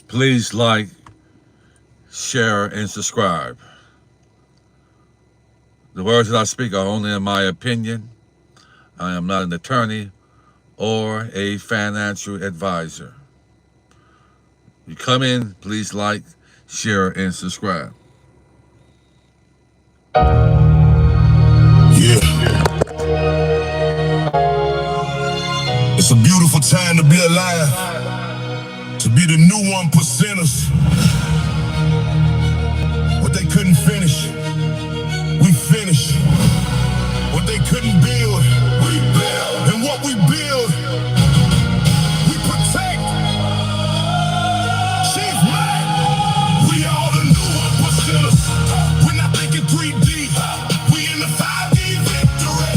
Please like, share, and subscribe. The words that I speak are only in my opinion. I am not an attorney or a financial advisor. You come in, please like, share, and subscribe. Yeah. It's a beautiful time to be alive, to be the new 1%ers. What they couldn't finish, we finish. What they couldn't build, we build. And what we build, we protect. Chief Mack, we are the new 1%ers. We're not thinking 3D, we in the 5D victory.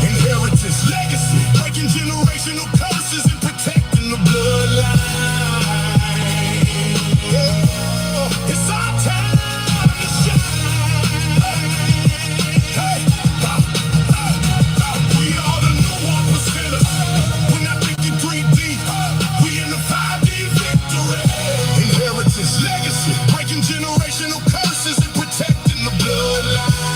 Inheritance, legacy, breaking generational curses and protecting the bloodline. Yeah, it's our time to shine. Hey, we are the new 1%ers. We're not thinking 3D, we in the 5D victory. Inheritance, legacy, breaking generational curses and protecting the bloodline.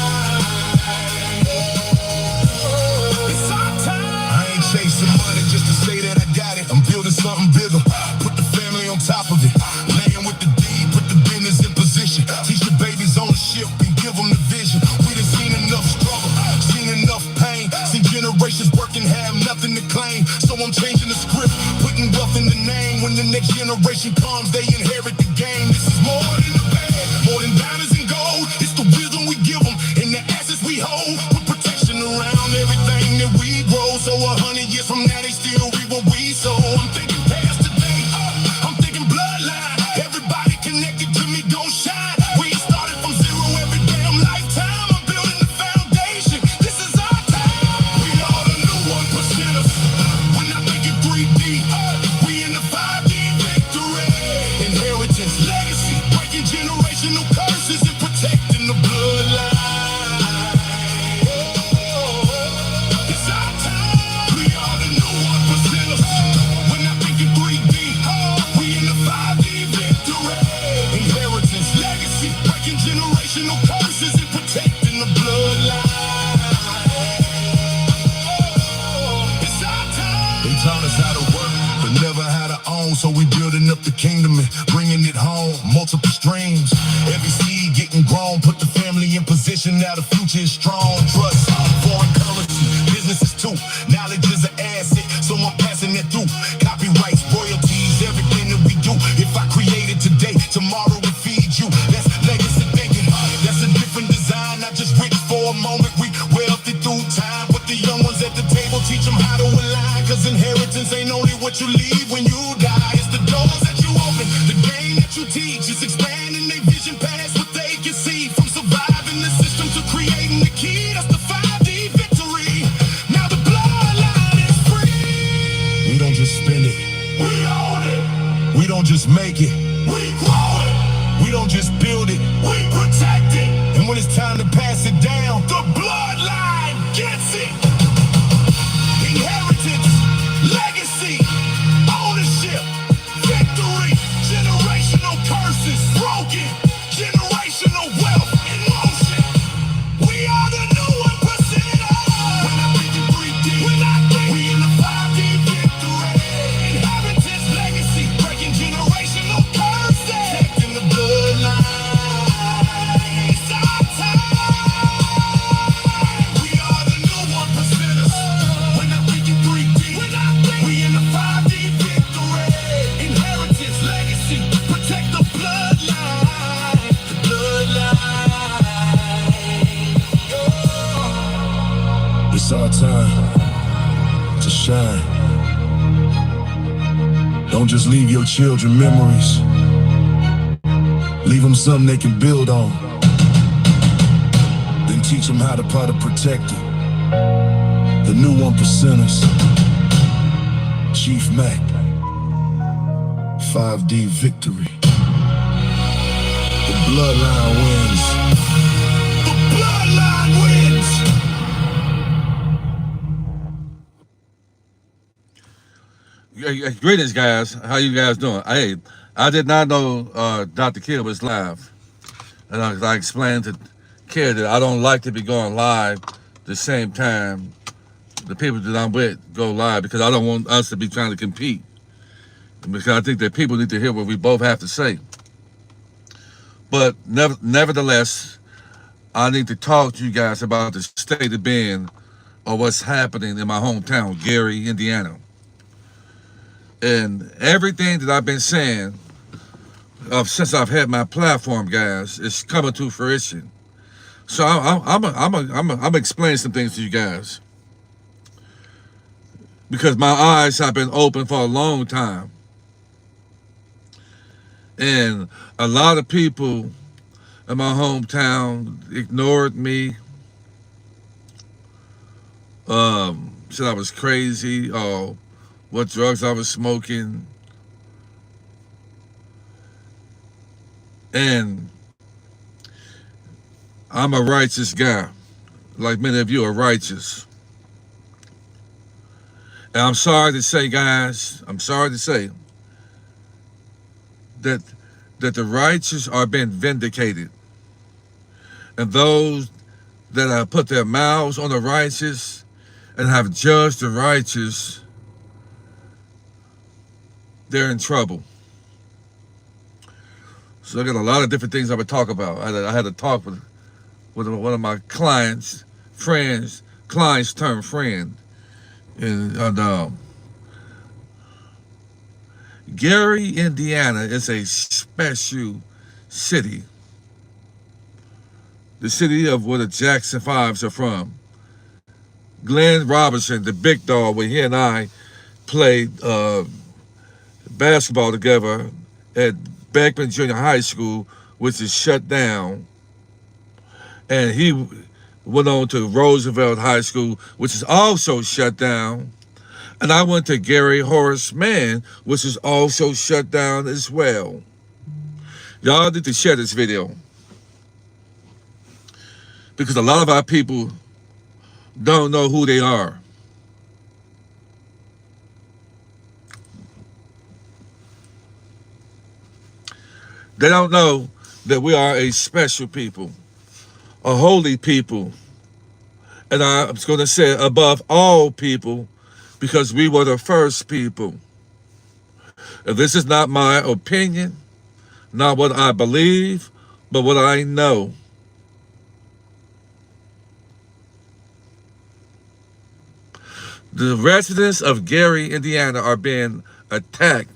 It's our time. I ain't chasing money just to say that I got it. I'm building something bigger. Put the family on top of it. Laying with the deed, put the business in position. Teach the babies ownership and give them the vision. We done seen enough struggle, seen enough pain, seen generations working, have nothing to claim. So I'm changing the script, putting wealth in the name. When the next generation comes, they inherit the game. This is more than a bag, more than diamonds and gold. It's the wisdom we give them and the assets we hold. Put protection around everything that we grow. So 100 years from now, they still reap what we sow. I'm thinking past today, I'm thinking bloodline. Everybody connected to me gon' shine. We ain't started from zero every damn lifetime. I'm building the foundation. This is our time. We are the new 1%ers. We're not thinking 3D. We in the 5D victory. Inheritance, legacy, breaking generational curses and protecting the bloodline. It's our time. We are the new 1%ers. We're not thinking 3D. We in the 5D victory. Inheritance, legacy, breaking generational curses and protecting the bloodline. It's our time. They taught us how to work, but never how to own. So we building up the kingdom and bringing it home. Multiple streams, every seed getting grown. Put the family in position, now the future is strong. Trust, foreign currency, businesses too. Knowledge is an asset, so I'm passing it through. Copyrights, royalties, everything that we do. If I create it today, tomorrow we feed you. That's legacy thinking, that's a different design. Not just rich for a moment, we wealthy through time. Put the young ones at the table, teach them how to align. Cause inheritance ain't only what you leave when you die. It's the doors that you open, the game that you teach. It's expanding their vision past what they can see. From surviving the system to creating the key. That's the 5D victory. Now the bloodline is free. We don't just spend it, we own it. We don't just make it, we grow it. We don't just build it, we protect it. And when it's time to pass it down, the bloodline gets it. Inheritance, legacy, ownership, victory, generational curses broken, generational wealth in motion. We are the new 1%ers. We're not thinking 3D, we're not thinking. We in the 5D victory. Inheritance, legacy, breaking generational curses, protecting the bloodline. It's our time. We are the new 1%ers. We're not thinking 3D, we're not thinking. We in the 5D victory. Inheritance, legacy, protect the bloodline. The bloodline. Yeah. It's our time to shine. Don't just leave your children memories. Leave them something they can build on. Then teach them how to protect it. The new 1%ers. Chief Mack. 5D victory. The bloodline wins. The bloodline wins. Greetings, guys. How you guys doing? Hey, I did not know Dr. Kidd was live. And I explained to Kidd that I don't like to be going live the same time the people that I'm with go live because I don't want us to be trying to compete. Because I think that people need to hear what we both have to say. But nevertheless, I need to talk to you guys about the state of being of what's happening in my hometown, Gary, Indiana. And everything that I've been saying since I've had my platform, guys, is coming to fruition. So I'm explaining some things to you guys because my eyes have been open for a long time, and a lot of people in my hometown ignored me, said I was crazy, or what drugs I was smoking, and I'm a righteous guy, like many of you are righteous. And I'm sorry to say, guys, I'm sorry to say that the righteous are being vindicated. And those that have put their mouths on the righteous and have judged the righteous, they're in trouble. So I got a lot of different things I would talk about. I had a talk with one of my clients, friends, clients turned friend. And Gary, Indiana is a special city. The city of where the Jackson Fives are from. Glenn Robinson, the big dog, when he and I played basketball together at Beckman Junior High School, which is shut down. And he went on to Roosevelt High School, which is also shut down. And I went to Gary Horace Mann, which is also shut down as well. Y'all need to share this video because a lot of our people don't know who they are. They don't know that we are a special people, a holy people, and I'm going to say above all people because we were the first people. And this is not my opinion, not what I believe, but what I know. The residents of Gary, Indiana are being attacked,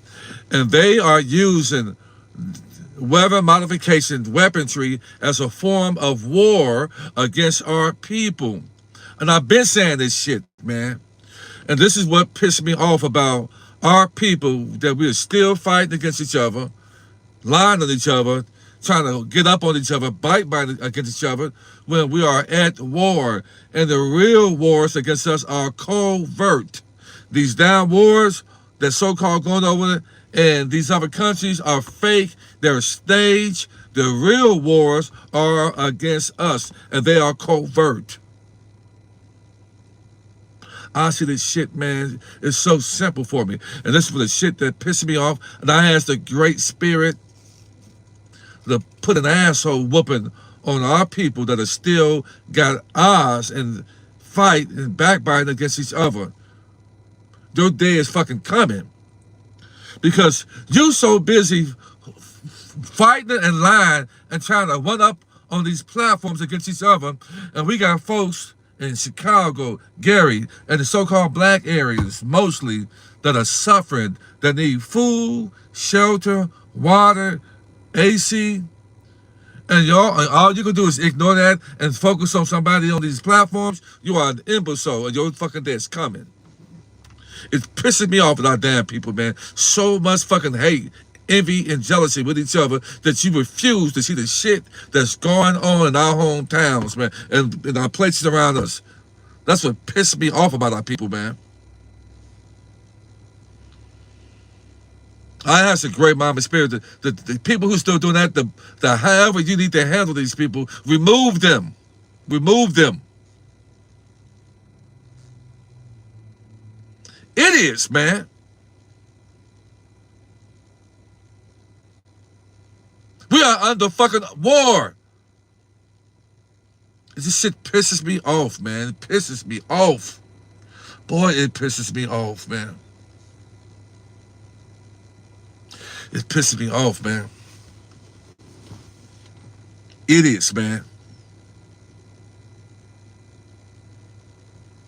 and they are using weather modification weaponry as a form of war against our people. And I've been saying this shit, man. And this is what pissed me off about our people, that we're still fighting against each other, lying on each other, trying to get up on each other, bite against each other, when we are at war. And the real wars against us are covert. These damn wars that so-called going over and these other countries are fake. They're staged. The real wars are against us, and they are covert. I see this shit, man. It's so simple for me. And this is for the shit that pissed me off. And I asked the Great Spirit to put an asshole whooping on our people that are still got eyes and fight and backbiting against each other. Your day is fucking coming. Because you so busy fighting and lying and trying to one up on these platforms against each other. And we got folks in Chicago, Gary, and the so-called black areas, mostly, that are suffering, that need food, shelter, water, AC. And all you can do is ignore that and focus on somebody on these platforms. You are an imbecile, and your fucking day is coming. It's pissing me off with our damn people, man. So much fucking hate, envy, and jealousy with each other that you refuse to see the shit that's going on in our hometowns, man, and in our places around us. That's what pissed me off about our people, man. I ask a great mama spirit, the people who still doing that, the however you need to handle these people, remove them. Remove them. Idiots, man. We are under fucking war. This shit pisses me off, man. It pisses me off. Boy, it pisses me off, man. It pisses me off, man. Idiots, man.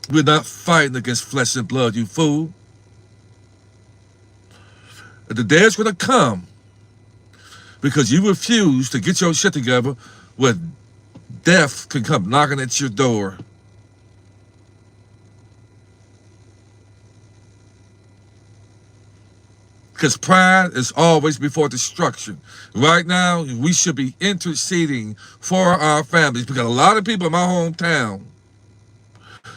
We're not fighting against flesh and blood, you fool. The day is going to come because you refuse to get your shit together where death can come knocking at your door. Because pride is always before destruction. Right now, we should be interceding for our families because a lot of people in my hometown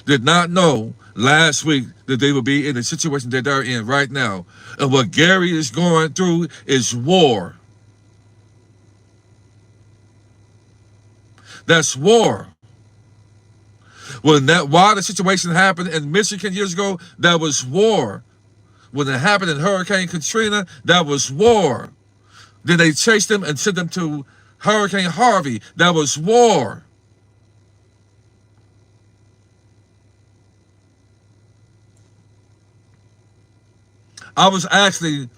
did not know last week that they would be in the situation that they're in right now. And what Gary is going through is war. That's war. When that water situation happened in Michigan years ago, that was war. When it happened in Hurricane Katrina, that was war. Then they chased them and sent them to Hurricane Harvey. That was war. I was actually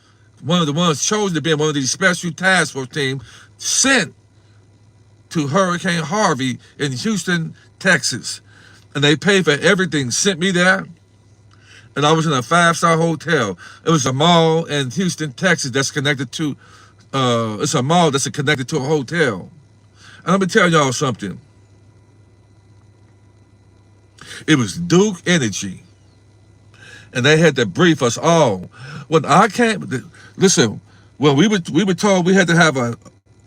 one of the ones chosen to be in one of these special task force teams sent to Hurricane Harvey in Houston, Texas. And they paid for everything, sent me there. And I was in a 5-star hotel. It was a mall in Houston, Texas that's connected to, it's a mall that's connected to a hotel. And let me tell y'all something. It was Duke Energy. And they had to brief us all. When I came, listen, when we were told we had to have a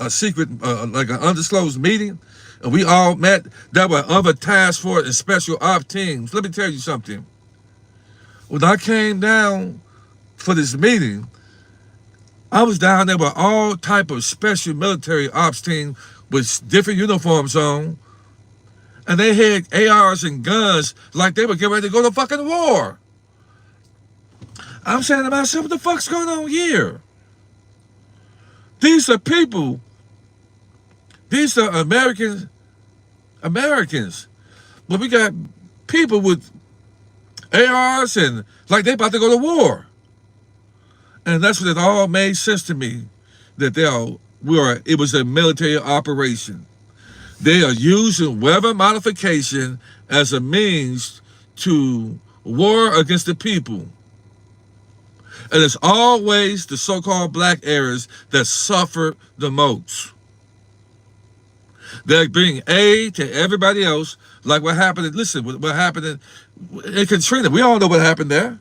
secret, like an undisclosed meeting, and we all met, there were other task force and special op teams. Let me tell you something. When I came down for this meeting, I was down there with all type of special military ops team with different uniforms on, and they had ARs and guns like they were getting ready to go to fucking war. I'm saying to myself, what the fuck's going on here? These are people. These are Americans. But we got people with ARs and like they about to go to war. And that's when it all made sense to me that it was a military operation. They are using weather modification as a means to war against the people. And it's always the so-called black areas that suffer the most. They're bringing aid to everybody else, like what happened. Listen, what happened in Katrina. We all know what happened there.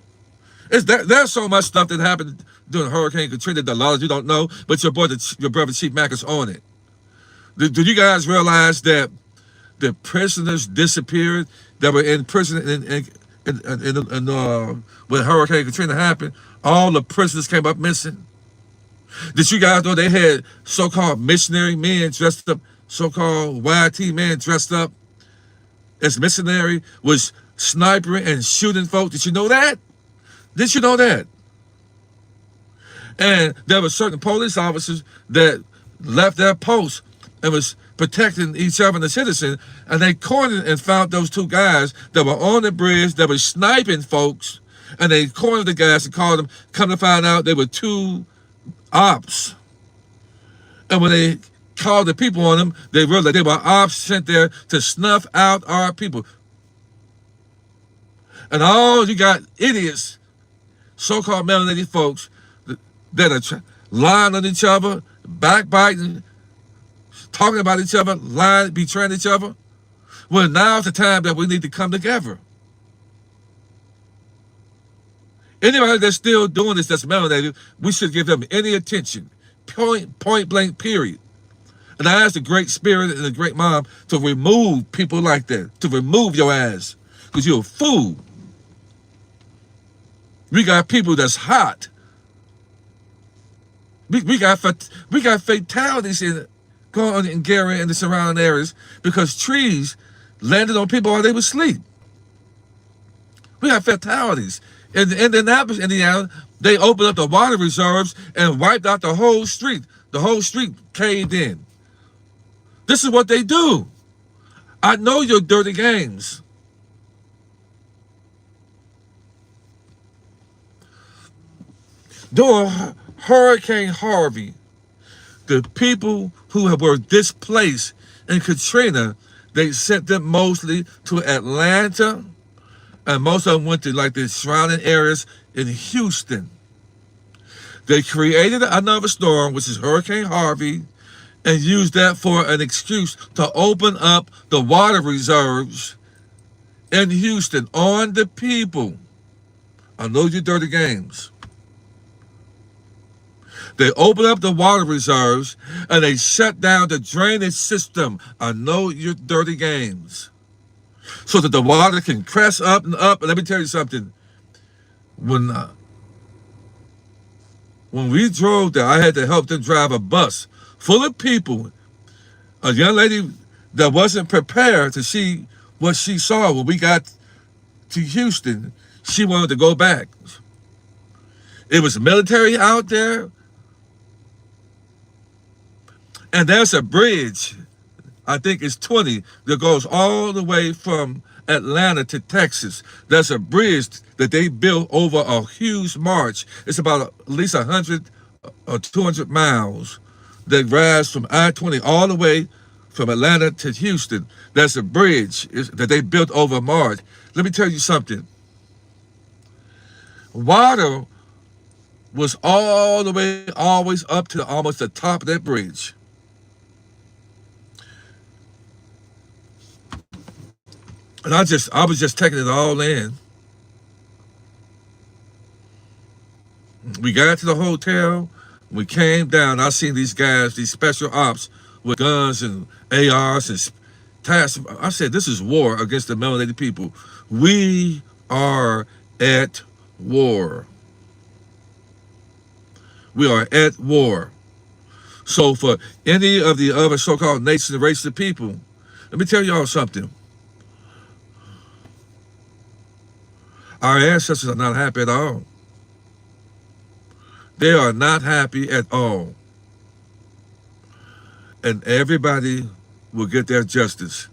There's so much stuff that happened during Hurricane Katrina that a lot of you don't know, but your brother Chief Mack is on it. Did you guys realize that the prisoners disappeared that were in prison when Hurricane Katrina happened? All the prisoners came up missing. Did you guys know they had so-called missionary men dressed up, so-called YT men dressed up as missionary, was snipering and shooting folks? Did you know that? Did you know that? And there were certain police officers that left their posts and was protecting each other and the citizen, and they cornered and found those two guys that were on the bridge that were sniping folks, and they cornered the guys and called them, come to find out they were two ops. And when they called the people on them, they realized they were ops sent there to snuff out our people. And all you got idiots, so-called melanated folks that are lying on each other, backbiting, talking about each other, lying, betraying each other. Well, now's the time that we need to come together. Anybody that's still doing this that's melanated, we should give them any attention. Point blank, period. And I ask the great spirit and the great mom to remove people like that, to remove your ass, because you're a fool. We got people that's hot. We got fatalities going on in Gary and the surrounding areas because trees landed on people while they were asleep. We got fatalities. In Indianapolis, Indiana, they opened up the water reserves and wiped out the whole street. The whole street caved in. This is what they do. I know your dirty games. During Hurricane Harvey, the people who were displaced in Katrina, they sent them mostly to Atlanta, and most of them went to like the surrounding areas in Houston. They created another storm, which is Hurricane Harvey, and used that for an excuse to open up the water reserves in Houston on the people. I know your dirty games. They opened up the water reserves and they shut down the drainage system. I know your dirty games. So that the water can press up and up. And let me tell you something. When we drove there, I had to help them drive a bus full of people. A young lady that wasn't prepared to see what she saw when we got to Houston, she wanted to go back. It was military out there. And there's a bridge, I think it's 20, that goes all the way from Atlanta to Texas. There's a bridge that they built over a huge march. It's about at least 100 or 200 miles that rides from I-20 all the way from Atlanta to Houston. There's a bridge that they built over a march. Let me tell you something. Water was all the way, always up to almost the top of that bridge. And I was just taking it all in. We got to the hotel. We came down. I seen these guys, these special ops with guns and ARs and tasks. I said, this is war against the melanated people. We are at war. We are at war. So for any of the other so-called nations and races of people, let me tell y'all something. Our ancestors are not happy at all. They are not happy at all. And everybody will get their justice.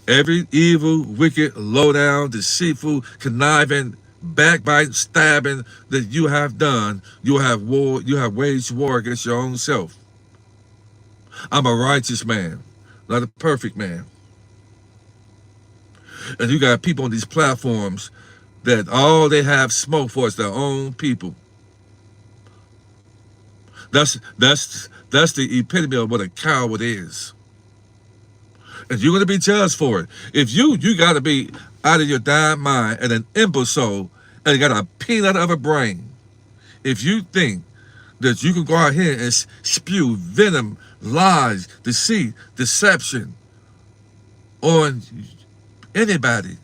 Every evil, wicked, low-down, deceitful, conniving, backbiting, stabbing that you have done, you have waged war against your own self. I'm a righteous man, not a perfect man. And you got people on these platforms that all they have smoke for is their own people. That's the epitome of what a coward is. And you're going to be judged for it. If you got to be out of your damn mind and an imbecile and you got a peanut of a brain. If you think that you can go out here and spew venom, lies, deceit, deception on anybody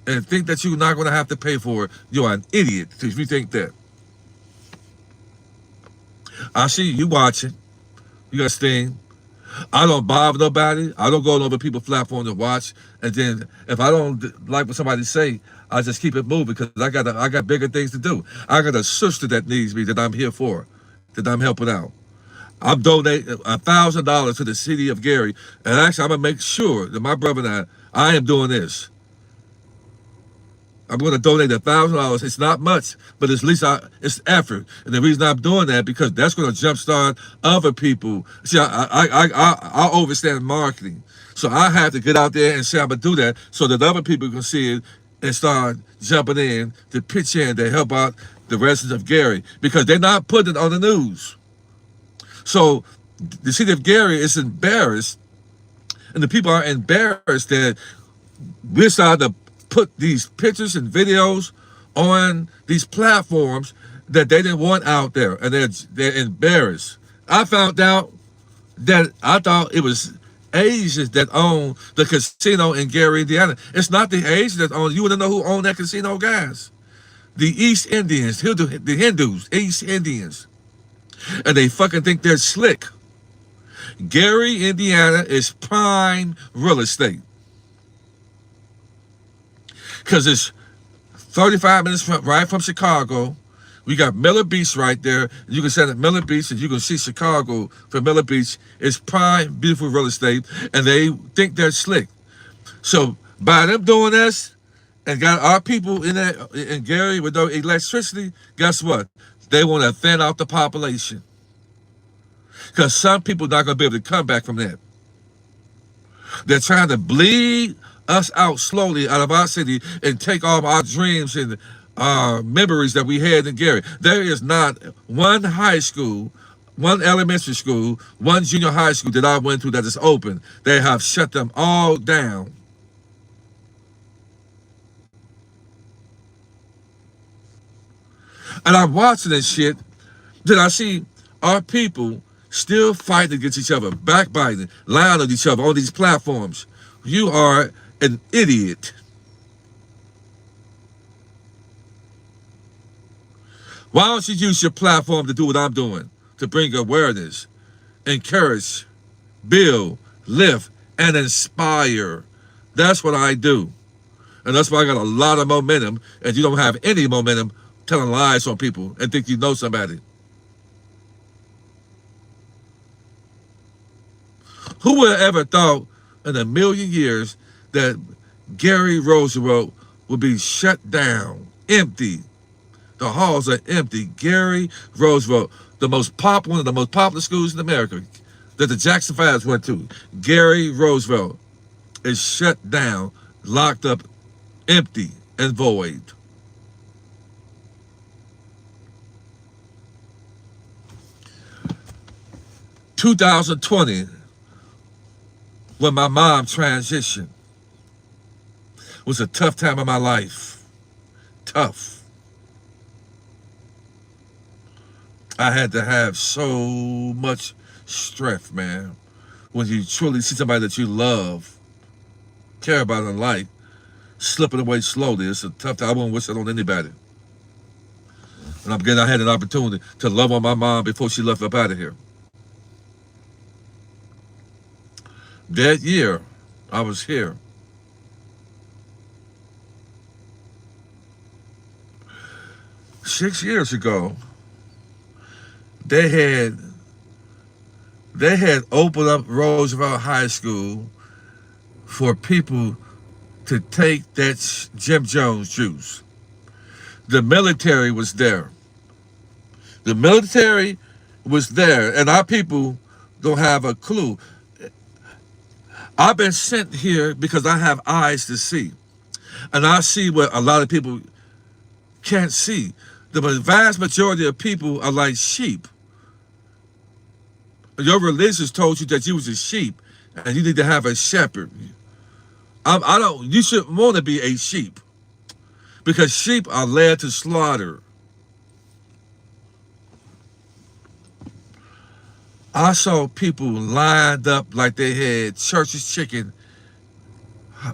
and think that you're not going to have to pay for it, you're an idiot if you think that. I see you watching. You got Sting. I don't bother nobody. I don't go on other people's platforms to watch. And then if I don't like what somebody say, I just keep it moving because I got bigger things to do. I got a sister that needs me that I'm here for, that I'm helping out. I'm donating $1,000 to the city of Gary. And actually, I'm going to make sure that my brother and I am doing this. I'm going to donate $1,000. It's not much, but at least it's effort. And the reason I'm doing that because that's going to jumpstart other people. See, I overstand marketing, so I have to get out there and say I'm going to do that so that other people can see it and start jumping in to pitch in to help out the residents of Gary because they're not putting it on the news. So the city of Gary is embarrassed, and the people are embarrassed that we're starting to put these pictures and videos on these platforms that they didn't want out there, and they're embarrassed. I found out that I thought it was Asians that own the casino in Gary, Indiana. It's not the Asians that own. You want to know who own that casino, guys? The East Indians, the Hindus, East Indians, and they fucking think they're slick. Gary, Indiana is prime real estate. Because it's 35 minutes right from Chicago. We got Miller Beach right there. You can send it Miller Beach, and you can see Chicago from Miller Beach. It's prime, beautiful real estate, and they think they're slick. So by them doing this and got our people in there in Gary with no electricity, guess what? They want to thin out the population because some people not going to be able to come back from that. They're trying to bleed us out slowly out of our city and take all our dreams and memories that we had in Gary. There is not one high school, one elementary school, one junior high school that I went to that is open. They have shut them all down. And I'm watching this shit. Then I see our people still fighting against each other, backbiting, lying on each other on these platforms. You are an idiot. Why don't you use your platform to do what I'm doing? To bring awareness, encourage, build, lift, and inspire. That's what I do. And that's why I got a lot of momentum, and you don't have any momentum telling lies on people and think you know somebody. Who would have ever thought in a million years that Gary Roosevelt would be shut down, empty? The halls are empty. Gary Roosevelt, one of the most popular schools in America that the Jackson 5s went to. Gary Roosevelt is shut down, locked up, empty, and void. (2020), when my mom transitioned, was a tough time of my life. Tough. I had to have so much strength, man. When you truly see somebody that you love, care about in life, slipping away slowly, it's a tough time. I wouldn't wish that on anybody. And I had an opportunity to love on my mom before she left up out of here. That year, I was here. Six years ago, they had opened up Roosevelt High School for people to take that Jim Jones juice. The military was there. The military was there, and our people don't have a clue. I've been sent here because I have eyes to see. And I see what a lot of people can't see. The vast majority of people are like sheep. Your religion told you that you was a sheep and you need to have a shepherd. You shouldn't want to be a sheep because sheep are led to slaughter. I saw people lined up like they had church's chicken,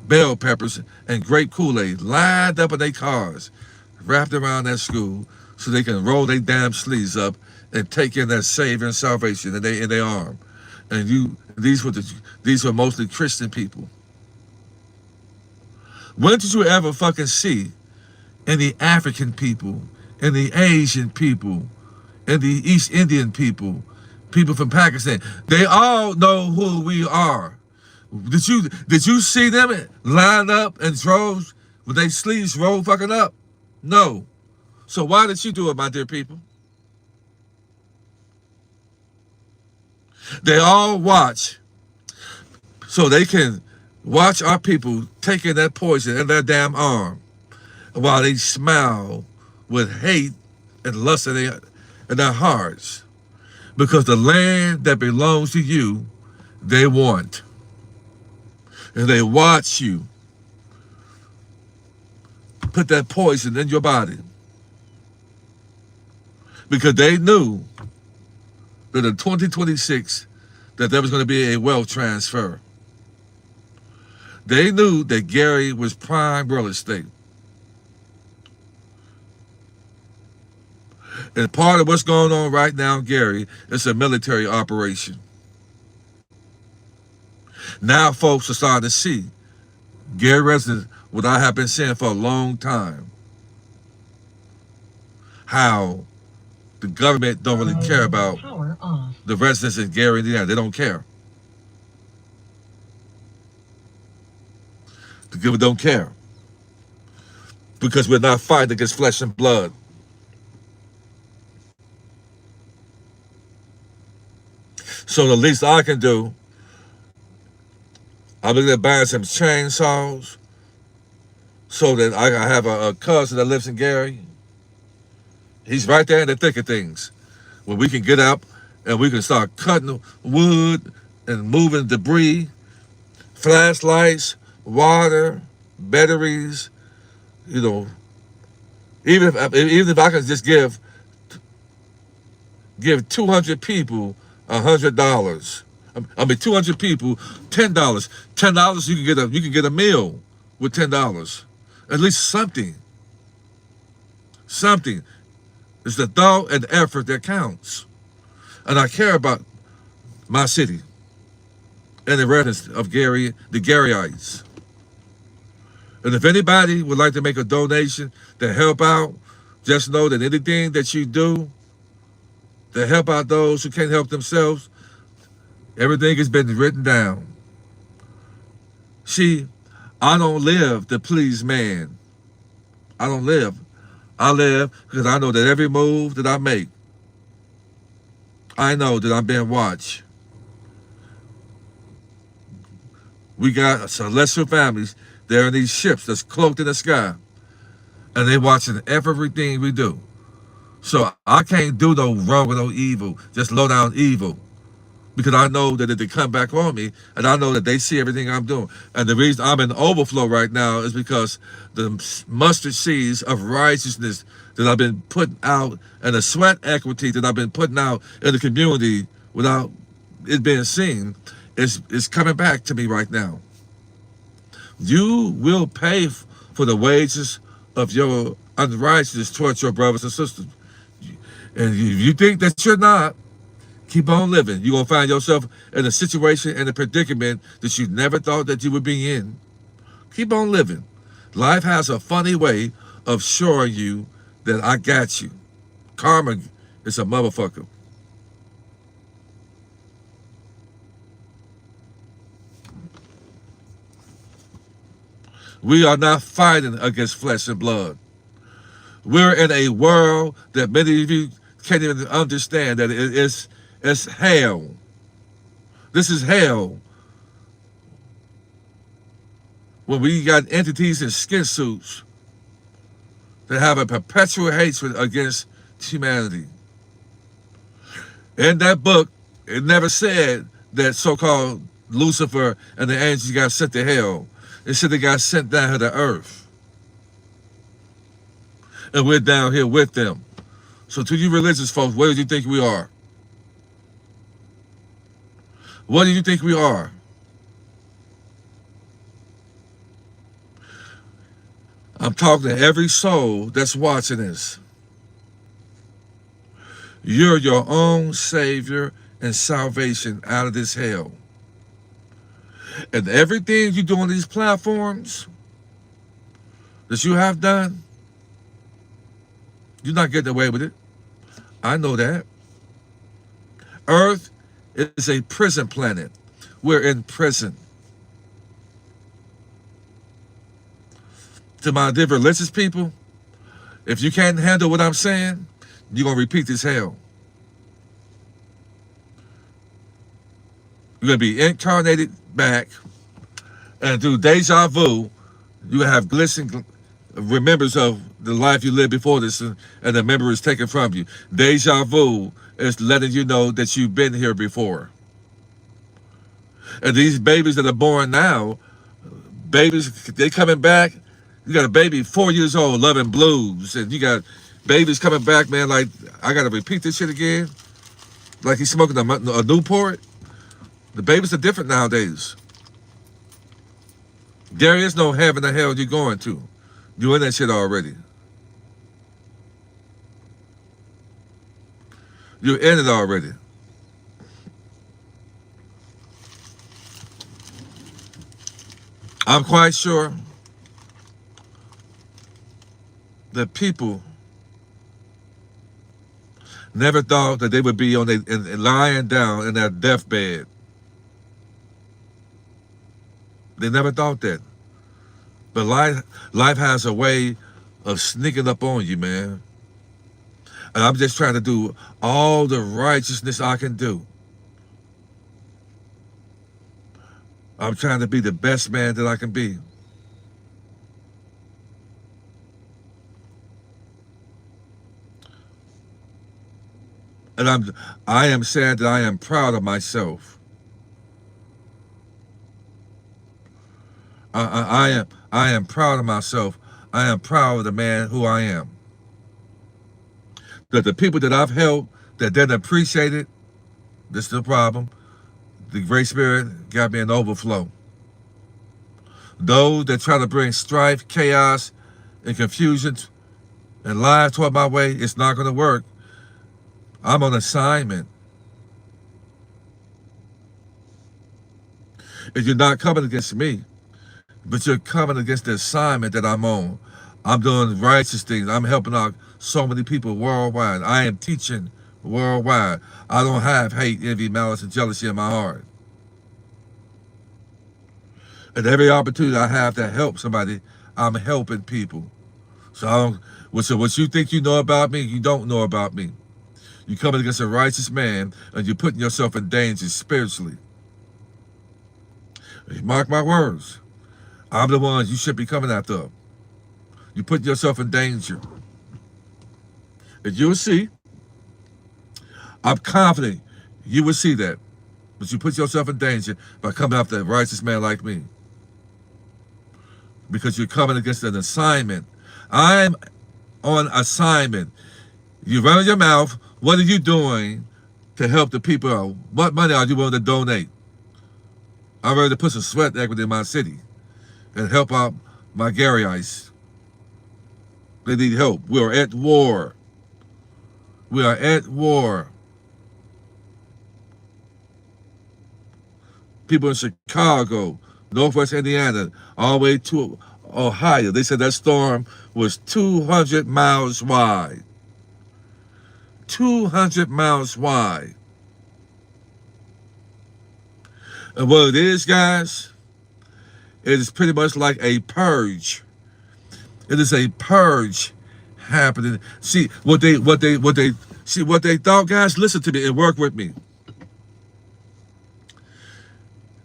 bell peppers, and grape Kool-Aid lined up in their cars, wrapped around that school so they can roll their damn sleeves up and take in that Savior and salvation in their arm. And these were mostly Christian people. When did you ever fucking see any African people, any Asian people, any East Indian people, people from Pakistan? They all know who we are. Did you see them line up in droves with their sleeves rolled fucking up? No. So why did you do it, my dear people? They all watch so they can watch our people taking that poison in their damn arm while they smile with hate and lust in their hearts. Because the land that belongs to you, they want. And they watch you put that poison in your body. Because they knew that in 2026, that there was going to be a wealth transfer. They knew that Gary was prime real estate. And part of what's going on right now in Gary is a military operation. Now folks are starting to see Gary residents, what I have been saying for a long time. how the government don't really care about the residents in Gary, Indiana. They don't care. The government don't care because we're not fighting against flesh and blood. So the least I can do, I'm looking at buying some chainsaws so that I have a cousin that lives in Gary. He's right there in the thick of things where we can get up and we can start cutting wood and moving debris, flashlights, water, batteries. You know, even if I can just give 200 people $100. I mean, 200 people, $10. $10 you can get a meal with $10. At least something. Something. It's the thought and effort that counts. And I care about my city and the residents of Gary, the Garyites. And if anybody would like to make a donation to help out, just know that anything that you do to help out those who can't help themselves, everything has been written down. See, I don't live to please man. I don't live. I live because I know that every move that I make, I know that I'm being watched. We got celestial families. They're in these ships that's cloaked in the sky. And they're watching everything we do. So I can't do no wrong or no evil, just low down evil. Because I know that if they come back on me, and I know that they see everything I'm doing. And the reason I'm in overflow right now is because the mustard seeds of righteousness that I've been putting out and the sweat equity that I've been putting out in the community without it being seen is coming back to me right now. You will pay for the wages of your unrighteousness towards your brothers and sisters. And if you think that you're not, keep on living. You're going to find yourself in a situation and a predicament that you never thought that you would be in. Keep on living. Life has a funny way of showing you that I got you. Karma is a motherfucker. We are not fighting against flesh and blood. We're in a world that many of you can't even understand that it's hell. This is hell. When we got entities in skin suits that have a perpetual hatred against humanity. In that book, it never said that so-called Lucifer and the angels got sent to hell. It said they got sent down to earth. And we're down here with them. So to you religious folks, what do you think we are? What do you think we are? I'm talking to every soul that's watching this. You're your own savior and salvation out of this hell. And everything you do on these platforms that you have done, you're not getting away with it. I know that. Earth is a prison planet. We're in prison. To my dear religious people, if you can't handle what I'm saying, you're going to repeat this hell. You're going to be incarnated back, and through deja vu, you have glistening remembrance of the life you lived before this, and the memory is taken from you. Deja vu is letting you know that you've been here before. And these babies that are born now, babies, they coming back. You got a baby 4 years old loving blues, and you got babies coming back, man, like, I got to repeat this shit again. Like he's smoking a Newport. The babies are different nowadays. There is no heaven or hell you're going to. You're in that shit already. You're in it already. I'm quite sure that people never thought that they would be on lying down in their deathbed. They never thought that. But life has a way of sneaking up on you, man. And I'm just trying to do all the righteousness I can do. I'm trying to be the best man that I can be. And I am saying that I am proud of myself. I am proud of myself. I am proud of the man who I am. That the people that I've helped that didn't appreciate it, this is the problem. The Great Spirit got me an overflow. Those that try to bring strife, chaos, and confusion and lies toward my way, it's not going to work. I'm on assignment. If you're not coming against me, but you're coming against the assignment that I'm on. I'm doing righteous things. I'm helping out so many people worldwide. I am teaching worldwide. I don't have hate, envy, malice, and jealousy in my heart. And every opportunity I have to help somebody, I'm helping people. So what you think you know about me, you don't know about me. You're coming against a righteous man, and you're putting yourself in danger spiritually. Mark my words. I'm the ones you should be coming after. You put yourself in danger. And you will see, I'm confident you will see that. But you put yourself in danger by coming after a righteous man like me. Because you're coming against an assignment. I'm on assignment. You run your mouth. What are you doing to help the people out? What money are you willing to donate? I'm ready to put some sweat equity in my city and help out my Garyites. They need help. We are at war. We are at war. People in Chicago, Northwest Indiana, all the way to Ohio, they said that storm was 200 miles wide. 200 miles wide. And what it is, guys, it is pretty much like a purge. It is a purge happening. See what they thought, guys. Listen to me and work with me.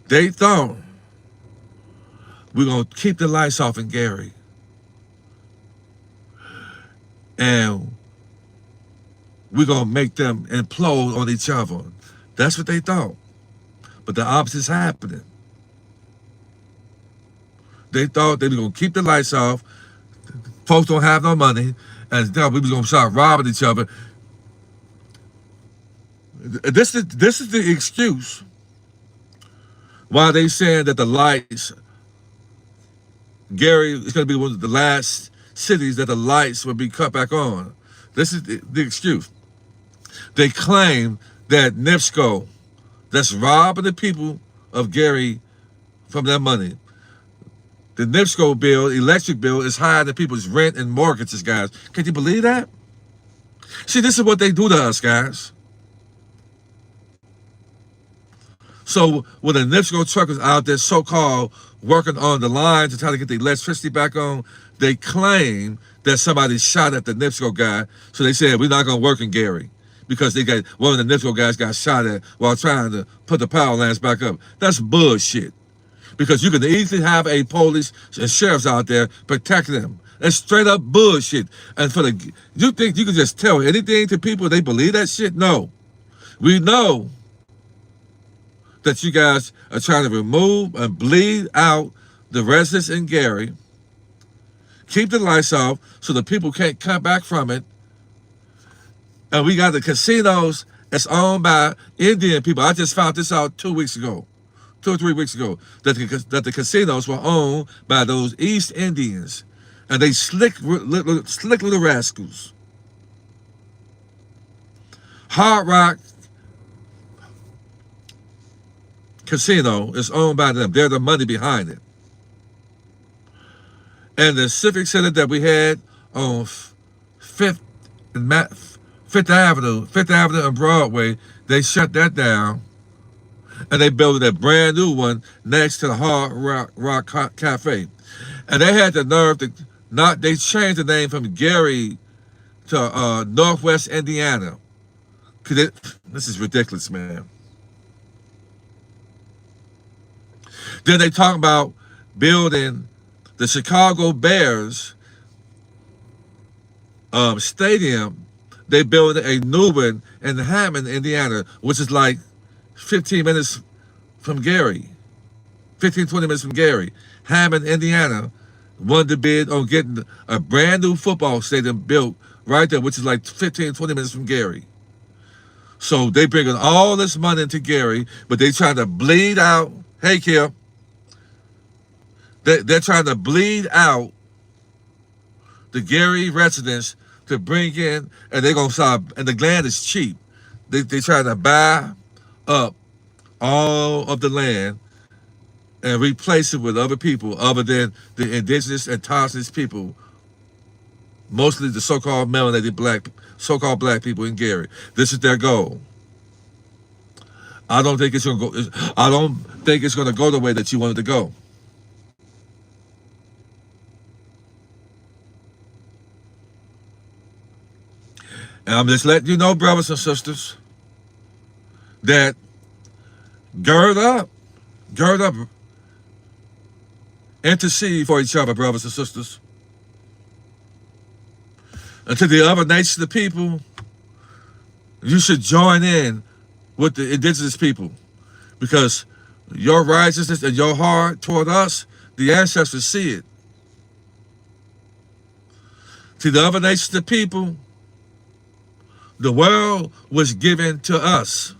They thought we're gonna keep the lights off in Gary, and we're gonna make them implode on each other. That's what they thought. But the opposite's happening. They thought they were gonna keep the lights off. Folks don't have no money, and now we was gonna start robbing each other. This is the excuse why they saying that the lights, Gary is gonna be one of the last cities that the lights will be cut back on. This is the excuse. They claim that NIPSCO, that's robbing the people of Gary from their money. The NIPSCO bill, electric bill, is higher than people's rent and mortgages, guys. Can you believe that? See, this is what they do to us, guys. So when the NIPSCO truckers out there so-called working on the line to try to get the electricity back on, they claim that somebody shot at the NIPSCO guy. So they said, we're not going to work in Gary because they got one of the NIPSCO guys got shot at while trying to put the power lines back up. That's bullshit. Because you can easily have a police and sheriffs out there protecting them. That's straight up bullshit. And you think you can just tell anything to people, they believe that shit? No. We know that you guys are trying to remove and bleed out the residents in Gary, keep the lights off so the people can't come back from it. And we got the casinos that's owned by Indian people. I just found this out 2 weeks ago. 2 or 3 weeks ago, that the casinos were owned by those East Indians, and they slick little rascals. Hard Rock Casino is owned by them. They're the money behind it. And the Civic Center that we had on 5th and Fifth Avenue and Broadway. They shut that down, and they built a brand new one next to the Hard Rock Cafe. And they had the nerve to not. They changed the name from Gary to Northwest Indiana. This is ridiculous, man. Then they talk about building the Chicago Bears stadium. They built a new one in Hammond, Indiana, which is like 15 minutes from Gary. 15, 20 minutes from Gary. Hammond, Indiana, won the bid on getting a brand new football stadium built right there, which is like 15, 20 minutes from Gary. So they bringing all this money into Gary, but they trying to bleed out. Hey, Kim. They're trying to bleed out the Gary residents to bring in, and they're going to start, and the land is cheap. They trying to buy up all of the land and replace it with other people other than the indigenous and indigenous people, mostly the so-called melanated so-called black people in Gary. This is their goal. I don't think it's going to go. I don't think it's going to go the way that you want it to go. And I'm just letting you know, brothers and sisters, that gird up, intercede for each other, brothers and sisters. And to the other nations of people, you should join in with the indigenous people, because your righteousness and your heart toward us, the ancestors see it. To the other nations of people, the world was given to us.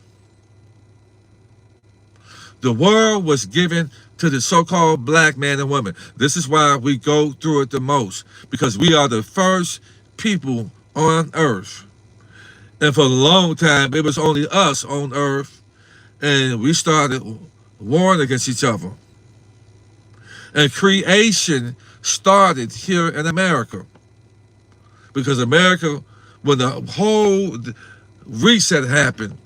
The world was given to the so-called black man and woman. This is why we go through it the most, because we are the first people on earth. And for a long time, it was only us on earth, and we started warring against each other. And creation started here in America, because America, when the whole reset happened,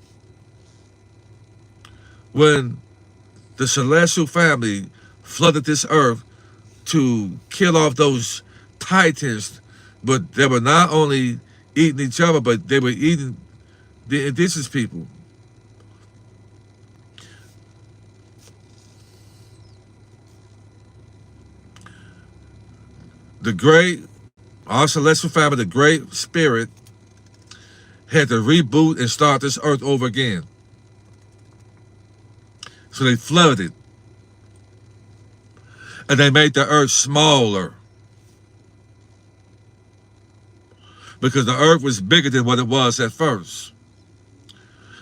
when the celestial family flooded this earth to kill off those titans, but they were not only eating each other, but they were eating the indigenous people. Our celestial family, the great spirit, had to reboot and start this earth over again. So they flooded. And they made the earth smaller, because the earth was bigger than what it was at first.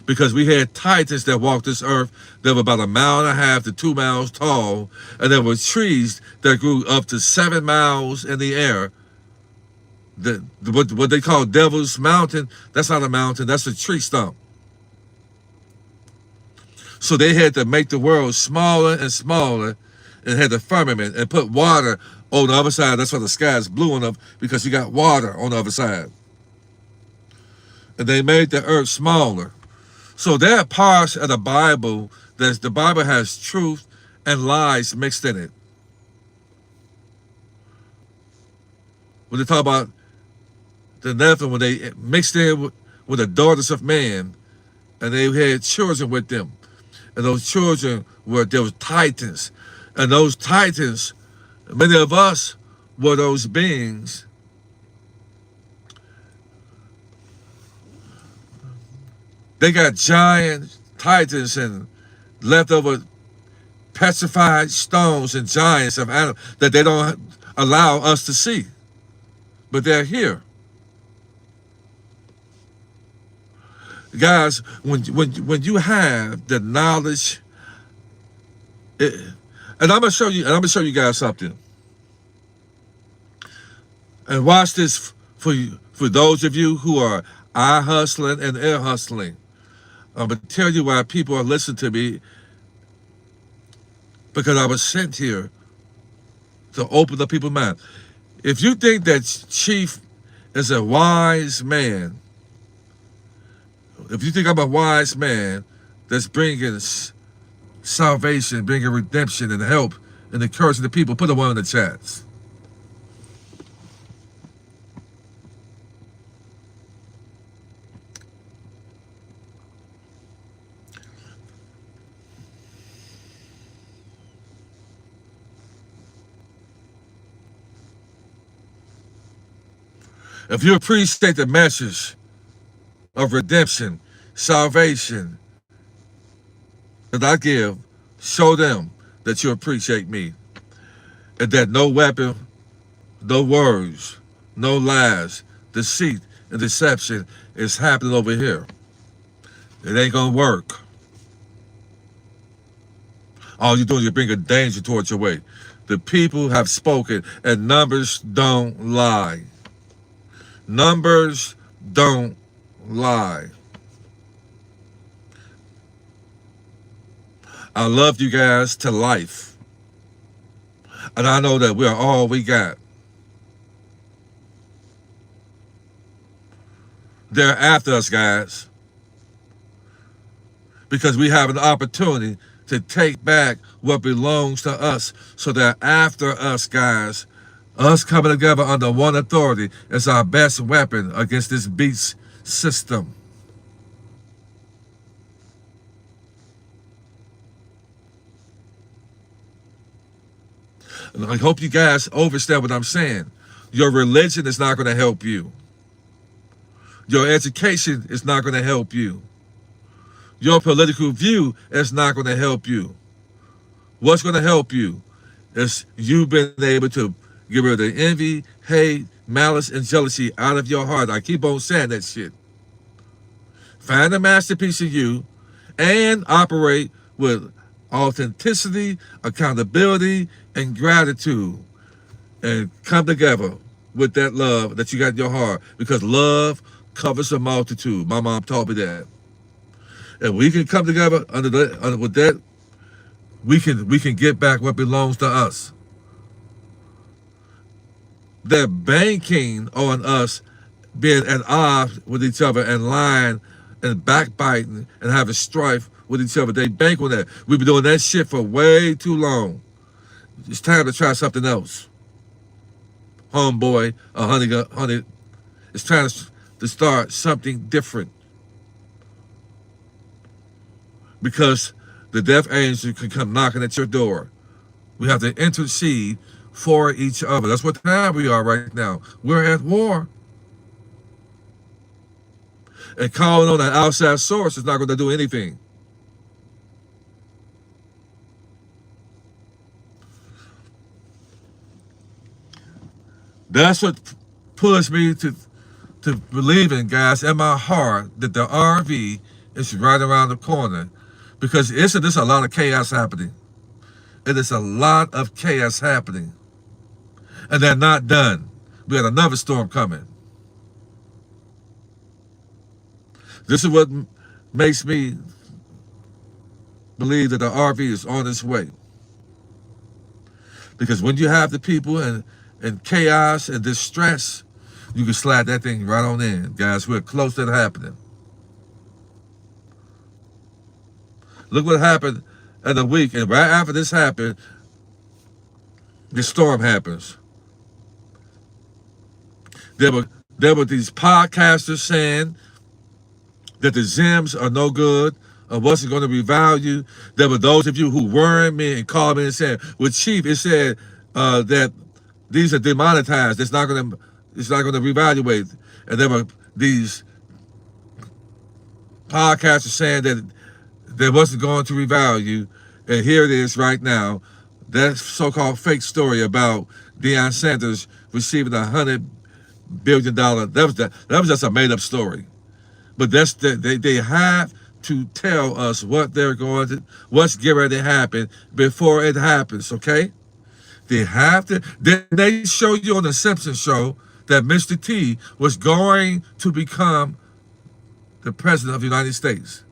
Because we had titans that walked this earth that were about 1.5 miles to 2 miles tall, and there were trees that grew up to 7 miles in the air. What they call Devil's Mountain, that's not a mountain, that's a tree stump. So they had to make the world smaller and smaller, and had the firmament and put water on the other side. That's why the sky is blue enough, because you got water on the other side. And they made the earth smaller. So there are parts of the Bible that the Bible has truth and lies mixed in it. When they talk about the Nephilim, when they mixed in with the daughters of man, and they had children with them, and those children were titans, and those titans, many of us were those beings. They got giant titans and leftover petrified stones and giants of animals that they don't allow us to see, but they're here. Guys, when you have the knowledge, and I'm gonna show you guys something. And watch this for those of you who are eye hustling and ear hustling. I'm gonna tell you why people are listening to me, because I was sent here to open up people's minds. If you think that Chief is a wise man, If you think I'm a wise man that's bringing salvation, bringing redemption and help and encouraging the people, put a one in the chats. If you appreciate the message of redemption, salvation that I give, show them that you appreciate me and that no weapon, no words, no lies, deceit, and deception is happening over here. It ain't gonna work. All you're doing is you're bringing danger towards your way. The people have spoken, and numbers don't lie. Numbers don't lie. I love you guys to life. And I know that we are all we got. They're after us, guys. Because we have an opportunity to take back what belongs to us. So they're after us, guys. Us coming together under one authority is our best weapon against this beast system. And I hope you guys understand what I'm saying. Your religion is not going to help you. Your education is not going to help you. Your political view is not going to help you. What's going to help you is you being able to get rid of the envy, hate, malice, and jealousy out of your heart. I keep on saying that shit. Find the masterpiece of you and operate with authenticity, accountability, and gratitude. And come together with that love that you got in your heart. Because love covers a multitude. My mom taught me that. And we can come together with that, we can get back what belongs to us. They're banking on us being at odds with each other and lying and backbiting and having strife with each other. They bank on that. We've been doing that shit for way too long. It's time to try something else. Homeboy, honey, it's time to start something different. Because the death angel can come knocking at your door. We have to intercede for each other. That's what time we are right now. We're at war. And calling on an outside source is not going to do anything. That's what pushed me to believe in, guys, in my heart, that the RV is right around the corner. Because there's a lot of chaos happening. It is a lot of chaos happening. And they're not done. We got another storm coming. This is what makes me believe that the RV is on its way. Because when you have the people in chaos and distress, you can slide that thing right on in. Guys, we're close to it happening. Look what happened in a week. And right after this happened, the storm happens. There were these podcasters saying that the Zims are no good or wasn't going to revalue you. There were those of you who worried me and called me and said, well, Chief, it said that these are demonetized. It's not going to reevaluate. And there were these podcasters saying that they wasn't going to revalue. And here it is right now. That so-called fake story about Deion Sanders receiving $100 billion. That was just a made-up story. But they have to tell us what what's getting ready to happen before it happens, okay? They have to. Then they show you on the Simpsons show that Mr. T was going to become the president of the United States.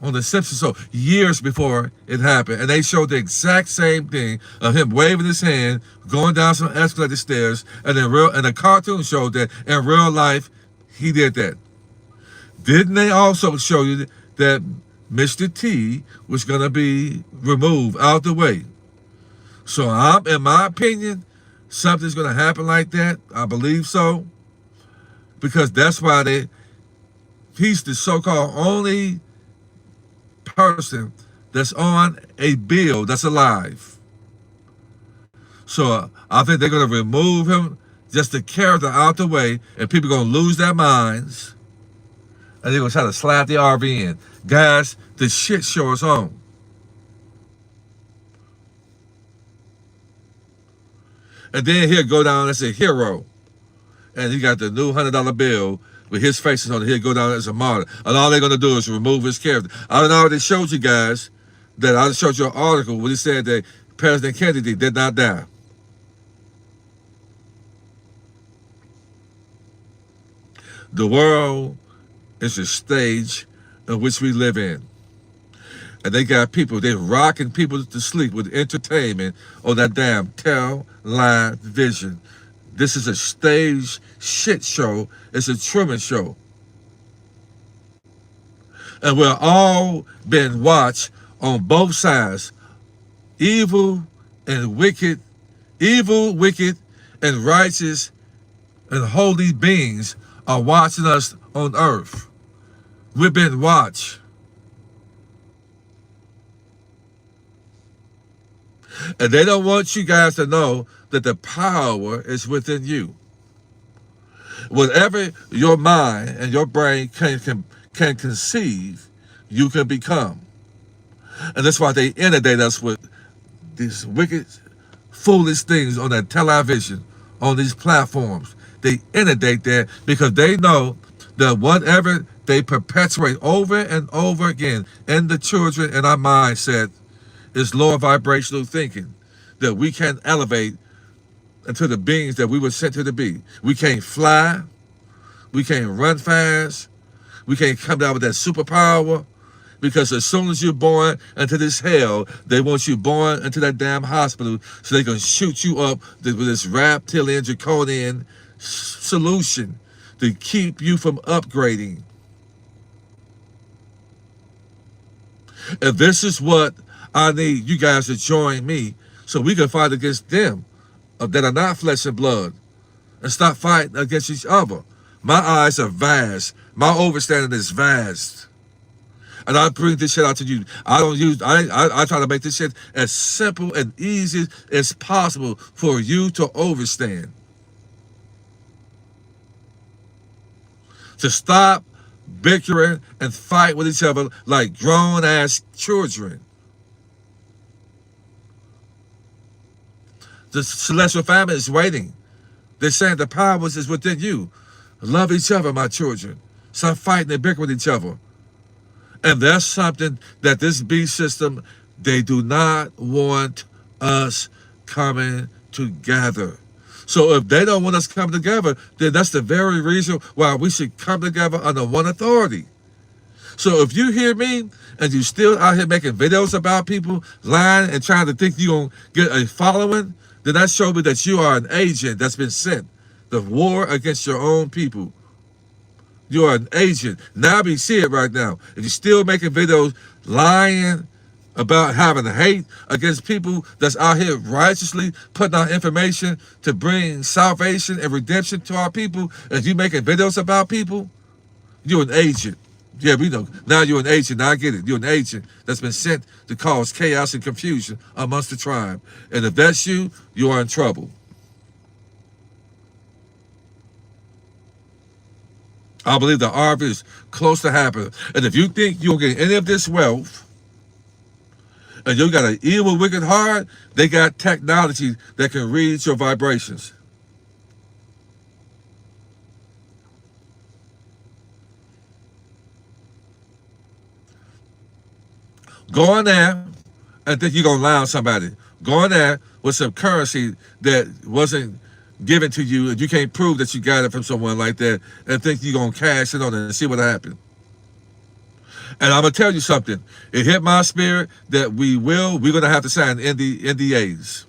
On the Simpsons show, years before it happened. And they showed the exact same thing of him waving his hand, going down some escalator stairs, and the cartoon showed that in real life, he did that. Didn't they also show you that Mr. T was going to be removed out the way? So in my opinion, something's going to happen like that. I believe so. Because that's why he's the so-called only person that's on a bill that's alive. So I think they're going to remove him, just the character out the way, and people are going to lose their minds, and they're going to try to slap the RV in. Guys, the shit show is on. And then he'll go down as a hero, and he got the new $100 bill with his face on it. He'll go down as a martyr, and all they're going to do is remove his character. I already showed you guys that I showed you an article where he said that President Kennedy did not die. The world is a stage in which we live in. And they got people, they're rocking people to sleep with entertainment on that damn television. This is a stage shit show. It's a Truman Show. And we're all being watched on both sides. Evil, wicked, and righteous and holy beings are watching us on earth. We've been watched. And they don't want you guys to know that the power is within you. Whatever your mind and your brain can conceive, you can become. And that's why they inundate us with these wicked, foolish things on that television, on these platforms. They inundate that because they know that whatever they perpetuate over and over again in the children in our mindset is lower vibrational thinking, that we can't elevate into the beings that we were sent to be. We can't fly. We can't run fast. We can't come down with that superpower, because as soon as you're born into this hell, they want you born into that damn hospital so they can shoot you up with this reptilian draconian solution to keep you from upgrading. And this is what I need you guys to join me so we can fight against them that are not flesh and blood, and stop fighting against each other. My eyes are vast. My understanding is vast. And I bring this shit out to you. I try to make this shit as simple and easy as possible for you to understand. To stop bickering and fight with each other like grown-ass children. The celestial family is waiting. They're saying the power is within you. Love each other, my children. Stop fighting and bickering with each other. And that's something that this beast system, they do not want us coming together. So if they don't want us coming together, then that's the very reason why we should come together under one authority. So if you hear me and you still out here making videos about people, lying and trying to think you're going to get a following, then that shows me that you are an agent that's been sent. The war against your own people. You are an agent. Now we see it right now. If you're still making videos lying about having hate against people that's out here righteously putting out information to bring salvation and redemption to our people, and you making videos about people, you're an agent. Yeah, we know. Now you're an agent. Now I get it. You're an agent that's been sent to cause chaos and confusion amongst the tribe. And if that's you, you are in trouble. I believe the harvest is close to happening. And if you think you'll get any of this wealth, and you got an evil, wicked heart, they got technology that can read your vibrations. Go in there and think you're going to lie on somebody. Go in there with some currency that wasn't given to you, and you can't prove that you got it from someone like that, and think you're going to cash it on it and see what happened. And I'm going to tell you something. It hit my spirit that we're going to have to sign NDAs,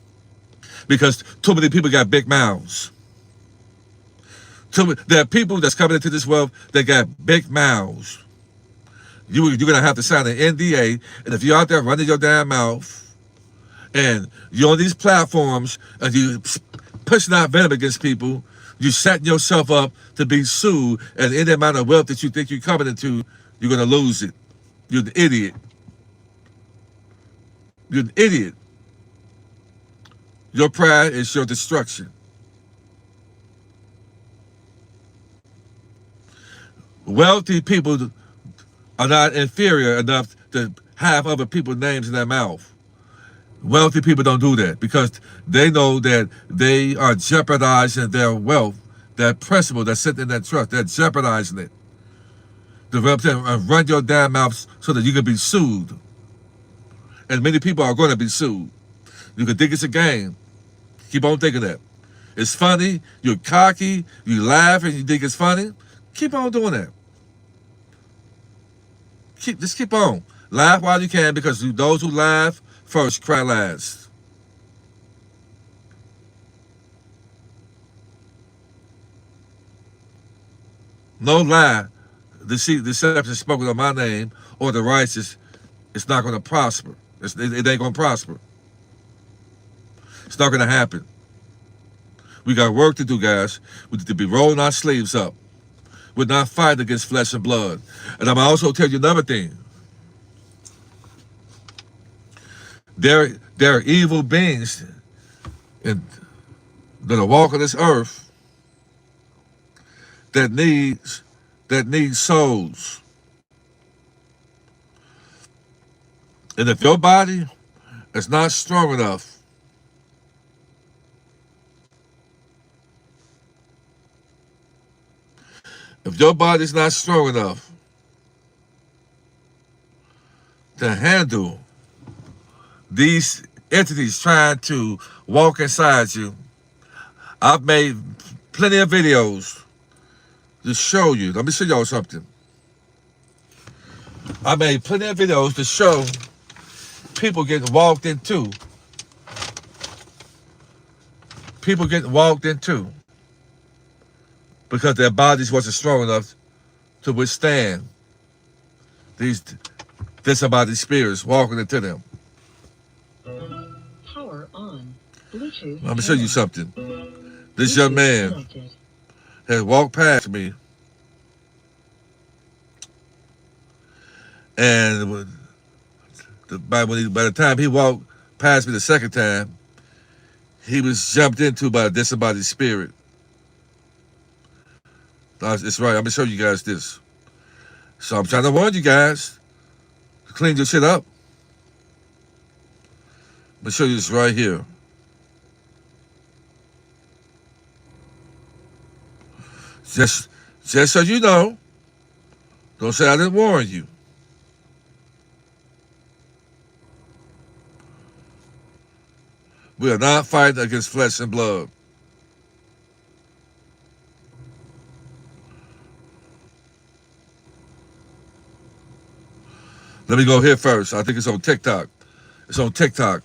because too many people got big mouths. So there are people that's coming into this wealth that got big mouths. You're going to have to sign an NDA. And if you're out there running your damn mouth and you're on these platforms and you pushing out venom against people, you're setting yourself up to be sued. And any amount of wealth that you think you're coming into, you're going to lose it. You're an idiot. You're an idiot. Your pride is your destruction. Wealthy people are not inferior enough to have other people's names in their mouth. Wealthy people don't do that because they know that they are jeopardizing their wealth, that principle that's sitting in that trust. They're jeopardizing it. To run your damn mouth so that you can be sued. And many people are going to be sued. You can think it's a game. Keep on thinking that. It's funny. You're cocky. You laugh and you think it's funny. Keep on doing that. Just keep on. Laugh while you can because those who laugh first cry last. No lie. Deception spoken on my name or the righteous, it's not going to prosper. It ain't going to prosper. It's not going to happen. We got work to do, guys. We need to be rolling our sleeves up. We're not fighting against flesh and blood. And I'm also tell you another thing. There are evil beings that are walking this earth that need souls. And if your body is not strong enough, if your body's not strong enough to handle these entities trying to walk inside you, I've made plenty of videos to show you. Let me show y'all something. I made plenty of videos to show people getting walked into. People getting walked into because their bodies wasn't strong enough to withstand these disembodied spirits walking into them. Power on. Bluetooth. I'm gonna show you something. This young man has walked past me, and by the time he walked past me the second time, he was jumped into by a disembodied spirit. It's right. I'm gonna show you guys this. So I'm trying to warn you guys to clean your shit up. I'm gonna show you this right here. Just so you know, don't say I didn't warn you. We are not fighting against flesh and blood. Let me go here first. I think it's on TikTok. It's on TikTok.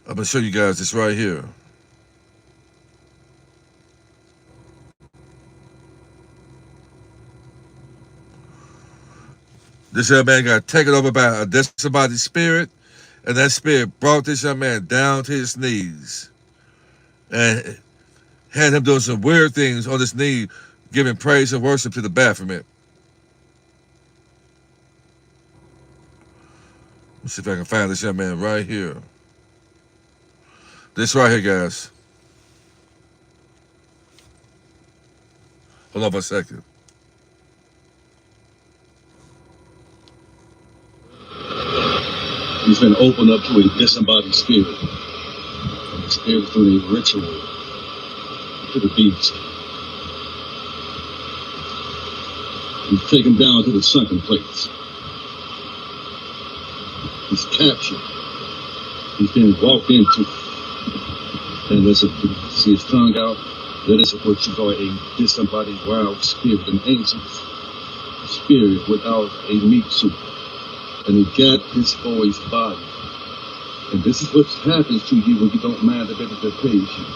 I'm going to show you guys this right here. This young man got taken over by a disembodied spirit, and that spirit brought this young man down to his knees and had him doing some weird things on his knee, giving praise and worship to the Baphomet. Let's see if I can find this young man right here. This right here, guys. Hold on for a second. He's been opened up to a disembodied spirit. And the spirit is doing a ritual to the beast. He's taken down to the sunken place. He's captured. He's been walked into. And there's see his tongue out. That is what you call a disembodied wild spirit, an ancient spirit without a meat suit. And he got this boy's body. And this is what happens to you when you don't mind the benefit that pays you.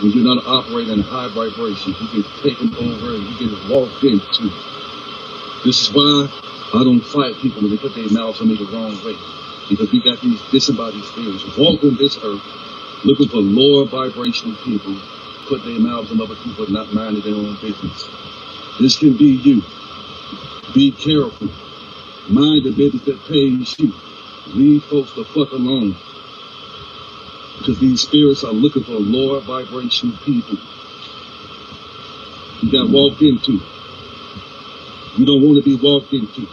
When you're not operating in high vibration, you get taken over and you get walked into. This is why I don't fight people when they put their mouths on me the wrong way. Because we got these disembodied spirits walking this earth, looking for lower vibrational people, put their mouths on other people, not minding their own business. This can be you. Be careful. Mind the business that pays you. Leave folks the fuck alone. Because these spirits are looking for lower vibration people. You got walked into. You don't want to be walked into.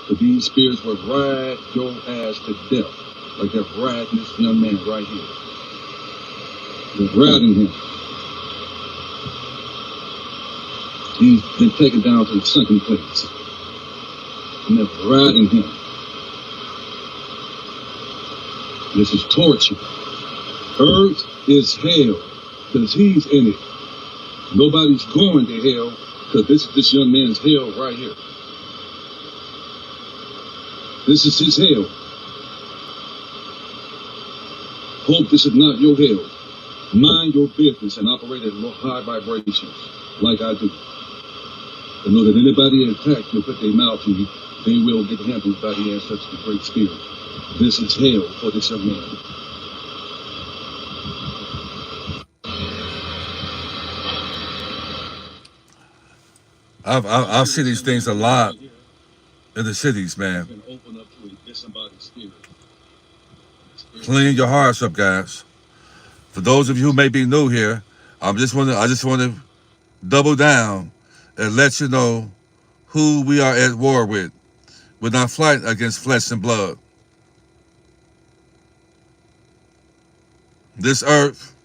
Because these spirits will ride your ass to death. Like they're riding this young man right here. They're riding him. He's been taken down to the second place. And they're riding him. This is torture. Earth is hell, because he's in it. Nobody's going to hell, because this is this young man's hell right here. This is his hell. Hope this is not your hell. Mind your business and operate at high vibrations, like I do. And know that anybody attack you, put their mouth to you, they will get handled by the ancestors of the Great Spirit. This is hell for this young man. I've seen these things a lot in the cities, man. Clean your hearts up, guys. For those of you who may be new here, I just want to double down and let you know who we are at war with. We're not fighting against flesh and blood. This earth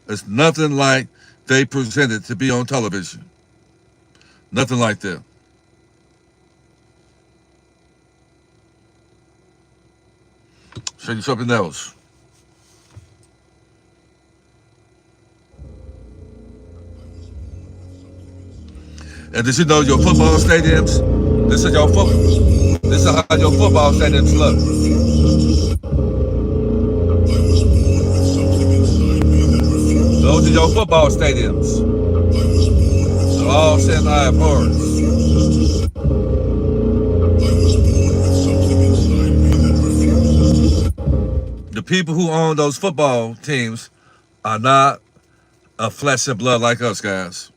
is nothing like they presented to be on television. Nothing like that. Show you something else. And did you know your football stadiums? This is how your football stadiums look. Those are your football stadiums. They're all saying I have horrors. The people who own those football teams are not of flesh and blood like us, guys.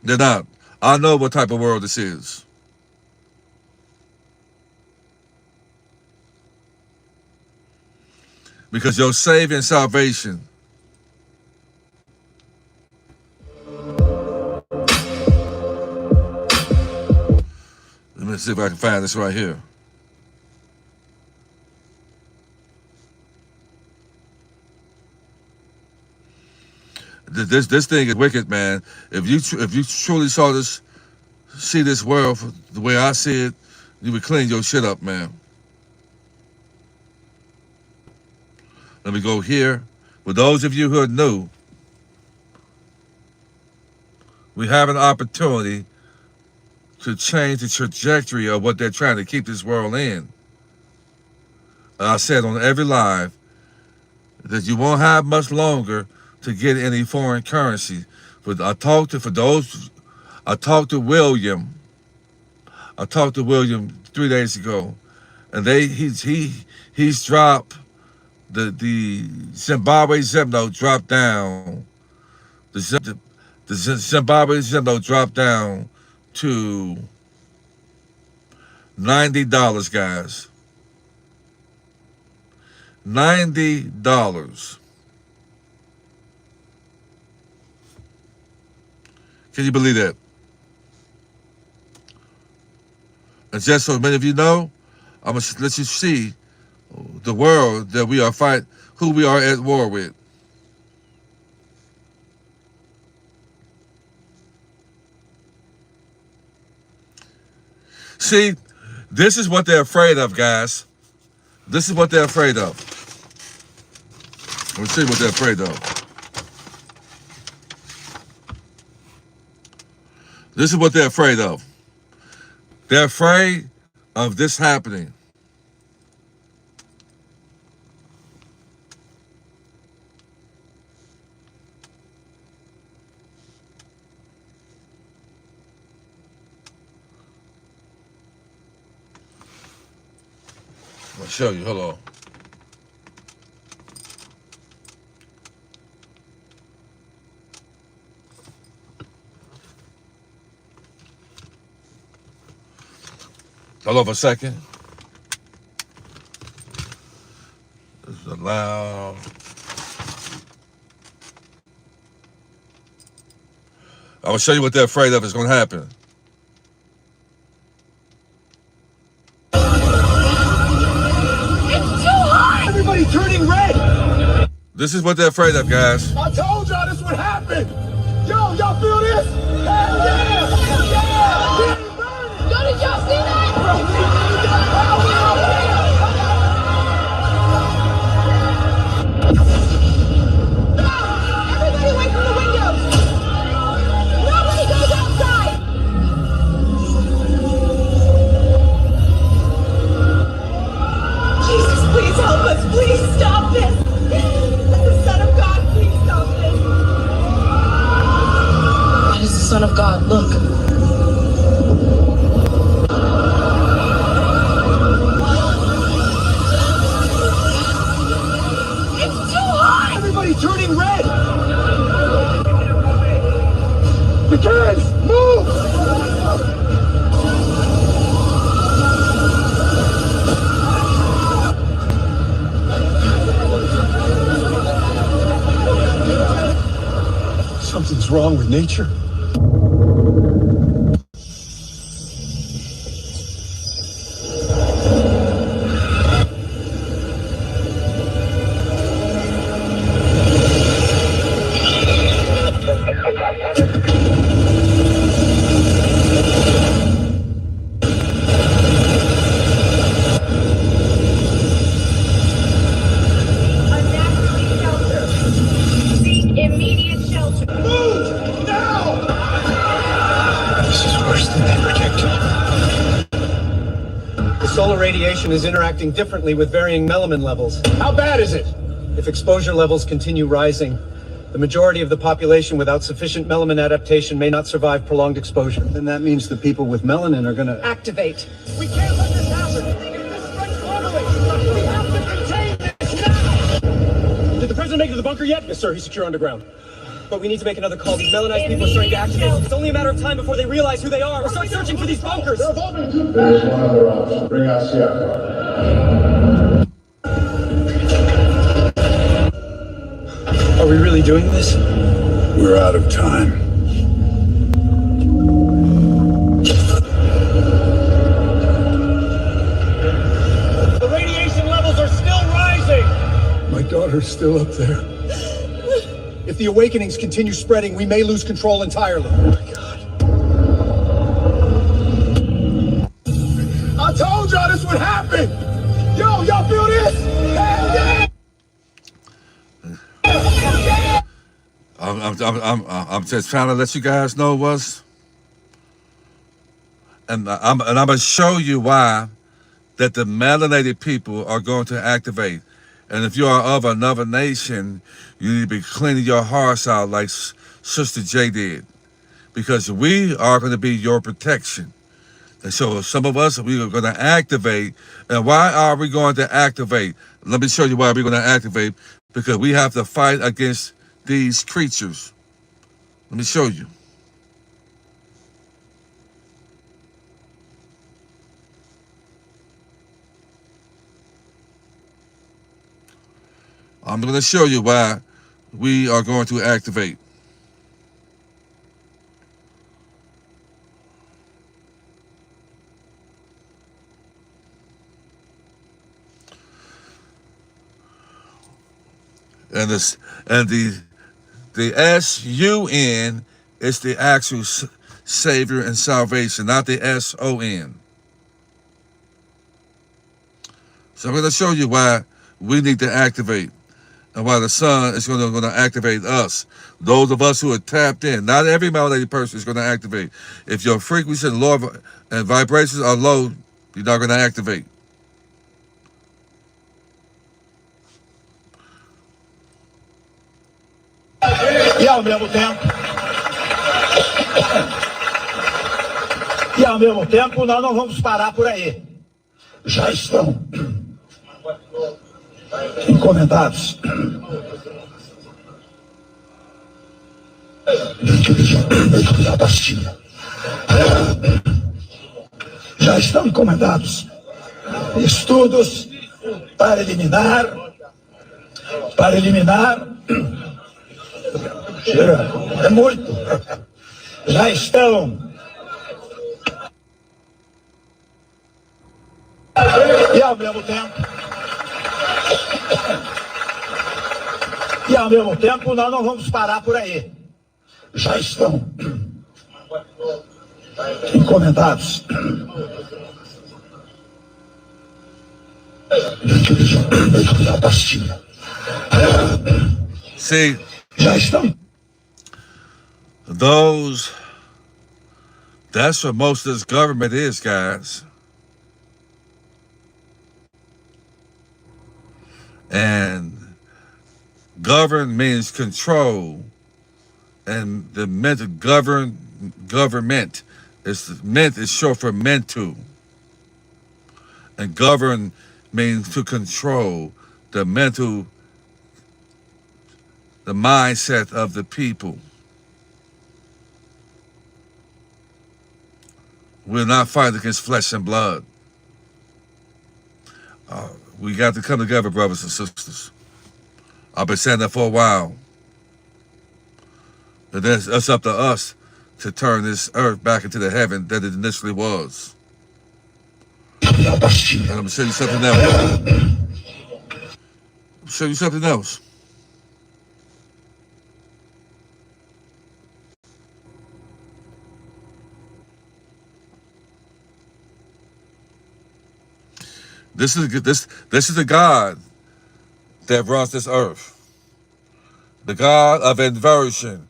They're not. I know what type of world this is. Because your saving salvation let me see if I can find this right here. This thing is wicked, man. If you truly see this world the way I see it, you would clean your shit up, man. Let me go here. For those of you who are new, we have an opportunity to change the trajectory of what they're trying to keep this world in. I said on every live that you won't have much longer to get any foreign currency. But I talked to William. I talked to William 3 days ago, and he's dropped the Zimbabwe Zimno dropped down. The Zimbabwe Zimno dropped down to $90, guys. $90. Can you believe that? And just so many of you know, I'm going to let you see the world that we are fighting, who we are at war with. See, this is what they're afraid of, guys. This is what they're afraid of. Let me see what they're afraid of. This is what they're afraid of. They're afraid of this happening. show you. Hold on. Hold on for a second. This is loud. I will show you what they're afraid of is going to happen. It's too hot! Everybody turning red! This is what they're afraid of, guys. I told y'all this would happen! Yo, y'all feel this? Hell yeah! Hell yeah! Yo, did y'all see that? Everybody away from the windows! Nobody goes outside! Jesus, please help us! Please stop this! The Son of God, please stop this! That is the Son of God, look. It's too hot! Everybody turning red! The kids, move! Something's wrong with nature. Radiation is interacting differently with varying melanin levels. How bad is it? If exposure levels continue rising, the majority of the population without sufficient melanin adaptation may not survive prolonged exposure. Then that means the people with melanin are going to activate. We can't let this happen. If this spreads globally, we have to contain this now. Did the president make it to the bunker yet? Yes, sir. He's secure underground. But we need to make another call. These melanized people are starting to activate. It's only a matter of time before they realize who they are. We'll start searching for these bunkers. There's one other option. Bring us here. Are we really doing this? We're out of time. The radiation levels are still rising. My daughter's still up there. If the awakenings continue spreading, we may lose control entirely. Oh my God. I told y'all this would happen! Yo, y'all feel this? Hell yeah! I'm just trying to let you guys know what's, and I'm gonna show you why that the melanated people are going to activate. And if you are of another nation, you need to be cleaning your hearts out like Sister J did, because we are going to be your protection. And so some of us, we are going to activate. And why are we going to activate? Let me show you why we're going to activate. Because we have to fight against these creatures. Let me show you. I'm going to show you why we are going to activate. And the S-U-N is the actual Savior and salvation, not the S-O-N. So I'm going to show you why we need to activate, and why the sun is going to activate us. Those of us who are tapped in. Not every melanated person is going to activate. If your frequency and and vibrations are low, you're not going to activate. E ao mesmo tempo, nós não vamos parar por aí. Já estão. encomendados da pastilha. Já estão encomendados estudos para eliminar. Chega, é muito. Já estão. E ao mesmo tempo, nós não vamos parar por aí. Já estão encomendados da pastilha. See, Já estão. That's what most of this government is, guys. And govern means control. And the mental government is short for mental. And govern means to control the mindset of the people. We're not fighting against flesh and blood. We got to come together, brothers and sisters. I've been saying that for a while. And then it's up to us to turn this earth back into the heaven that it initially was. And I'm going to show you something else. This is the God that runs this earth. The God of inversion.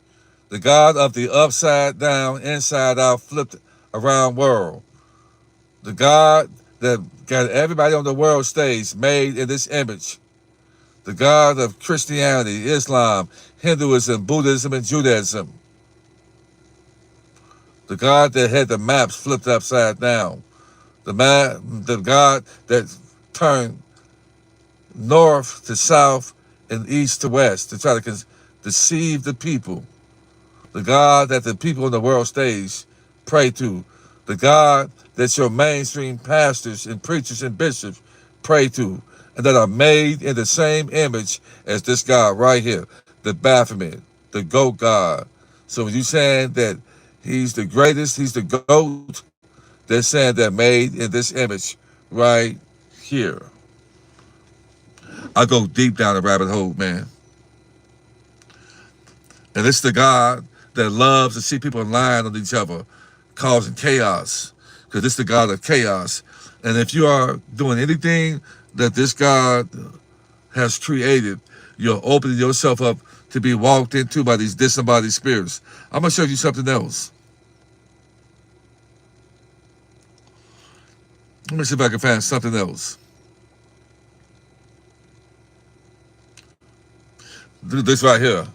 The God of the upside down, inside out, flipped around world. The God that got everybody on the world stage made in this image. The God of Christianity, Islam, Hinduism, Buddhism, and Judaism. The God that had the maps flipped upside down. The God that turned north to south and east to west to try to deceive the people. The God that the people on the world stage pray to. The God that your mainstream pastors and preachers and bishops pray to. And that are made in the same image as this God right here. The Baphomet, the goat God. So when you're saying that he's the greatest, he's the goat, they're saying they're made in this image right here. I go deep down the rabbit hole, man. And it's the God that loves to see people lying on each other, causing chaos. Because it's the God of chaos. And if you are doing anything that this God has created, you're opening yourself up to be walked into by these disembodied spirits. I'm going to show you something else. Let me see if I can find something else. Do this right here.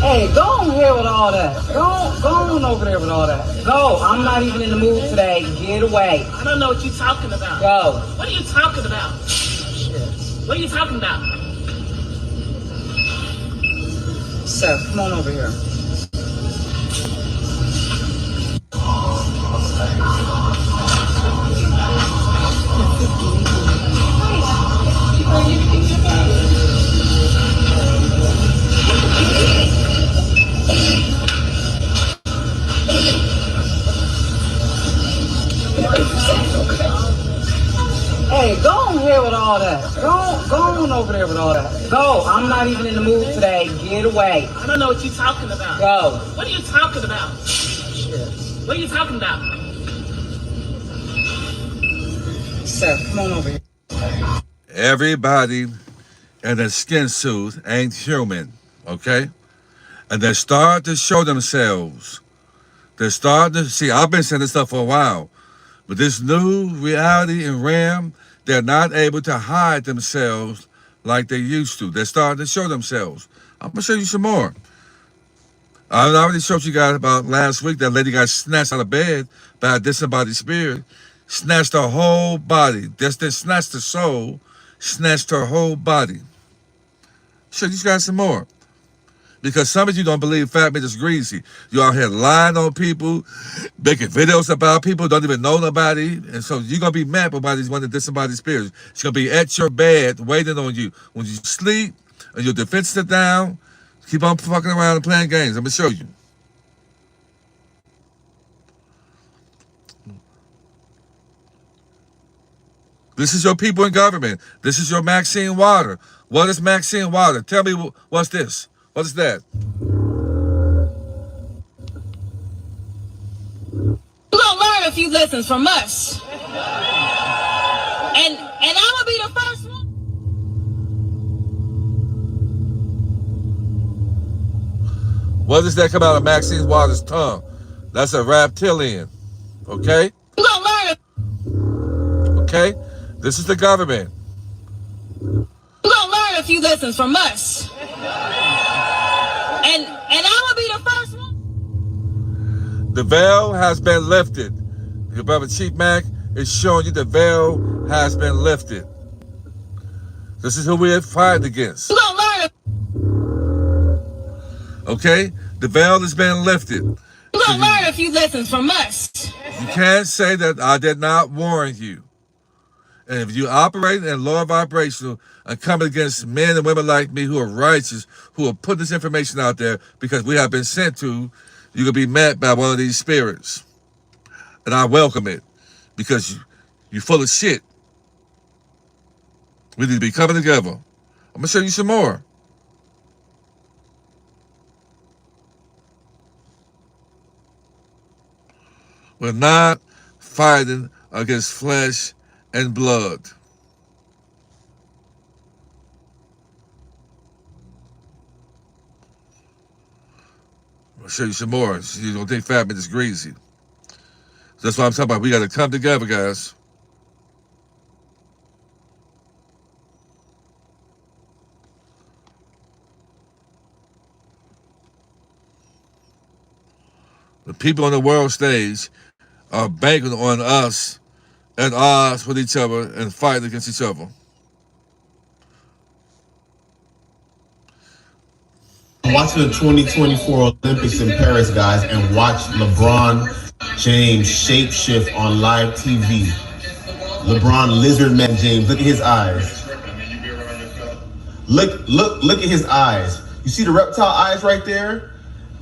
Hey, go on here with all that. Go on over there with all that. Go. I'm not even in the mood today. Get away. I don't know what you're talking about. Go. What are you talking about? What are you talking about? Seth, come on over here. Hey, go on here with all that. Go on over there with all that. Go. I'm not even in the mood today. Get away. I don't know what you're talking about. Go. What are you talking about? What are you talking about? Seth, come on over here. Everybody in a skin suit ain't human, okay? And they start to show themselves. They start to see, I've been saying this stuff for a while, but this new reality and realm They're not able to hide themselves like they used to. They're starting to show themselves. I'm gonna show you some more. I already showed you guys about last week that lady got snatched out of bed by a disembodied spirit, snatched her whole body. Just didn't snatch the soul, snatched her whole body. Show you guys some more. Because some of you don't believe fat meat is greasy. You out here lying on people, making videos about people, don't even know nobody. And so you're going to be mad by these one of the disembodied spirits. It's going to be at your bed waiting on you. When you sleep and your defense sit down, keep on fucking around and playing games. I'm going to show you. This is your people in government. This is your Maxine Water. What is Maxine Water? Tell me, what's this? What is that? You're gonna learn a few lessons from us. And I'm gonna be the first one. What does that come out of Maxine Water's tongue? That's a reptilian. Okay? You're gonna learn. Okay? This is the government. You're gonna learn a few lessons from us. And I'm gonna be the first one. The veil has been lifted. Your brother Chief Mack is showing you the veil has been lifted. This is who we're fighting against. You're gonna learn. Okay? The veil has been lifted. You're gonna learn a few lessons from us. You can't say that I did not warn you. And if you operate in lower vibrational and come against men and women like me who are righteous, who will put this information out there because we have been sent to, you're going to be met by one of these spirits. And I welcome it because you're full of shit. We need to be coming together. I'm going to show you some more. We're not fighting against flesh and blood. I'll show you some more. You don't think fat meat is greasy. That's what I'm talking about. We got to come together, guys. The people on the world stage are banking on us at odds with each other and fighting against each other. Watching the 2024 Olympics in Paris, guys, and watch LeBron James shapeshift on live TV. LeBron Lizardman James, look at his eyes. Look at his eyes. You see the reptile eyes right there?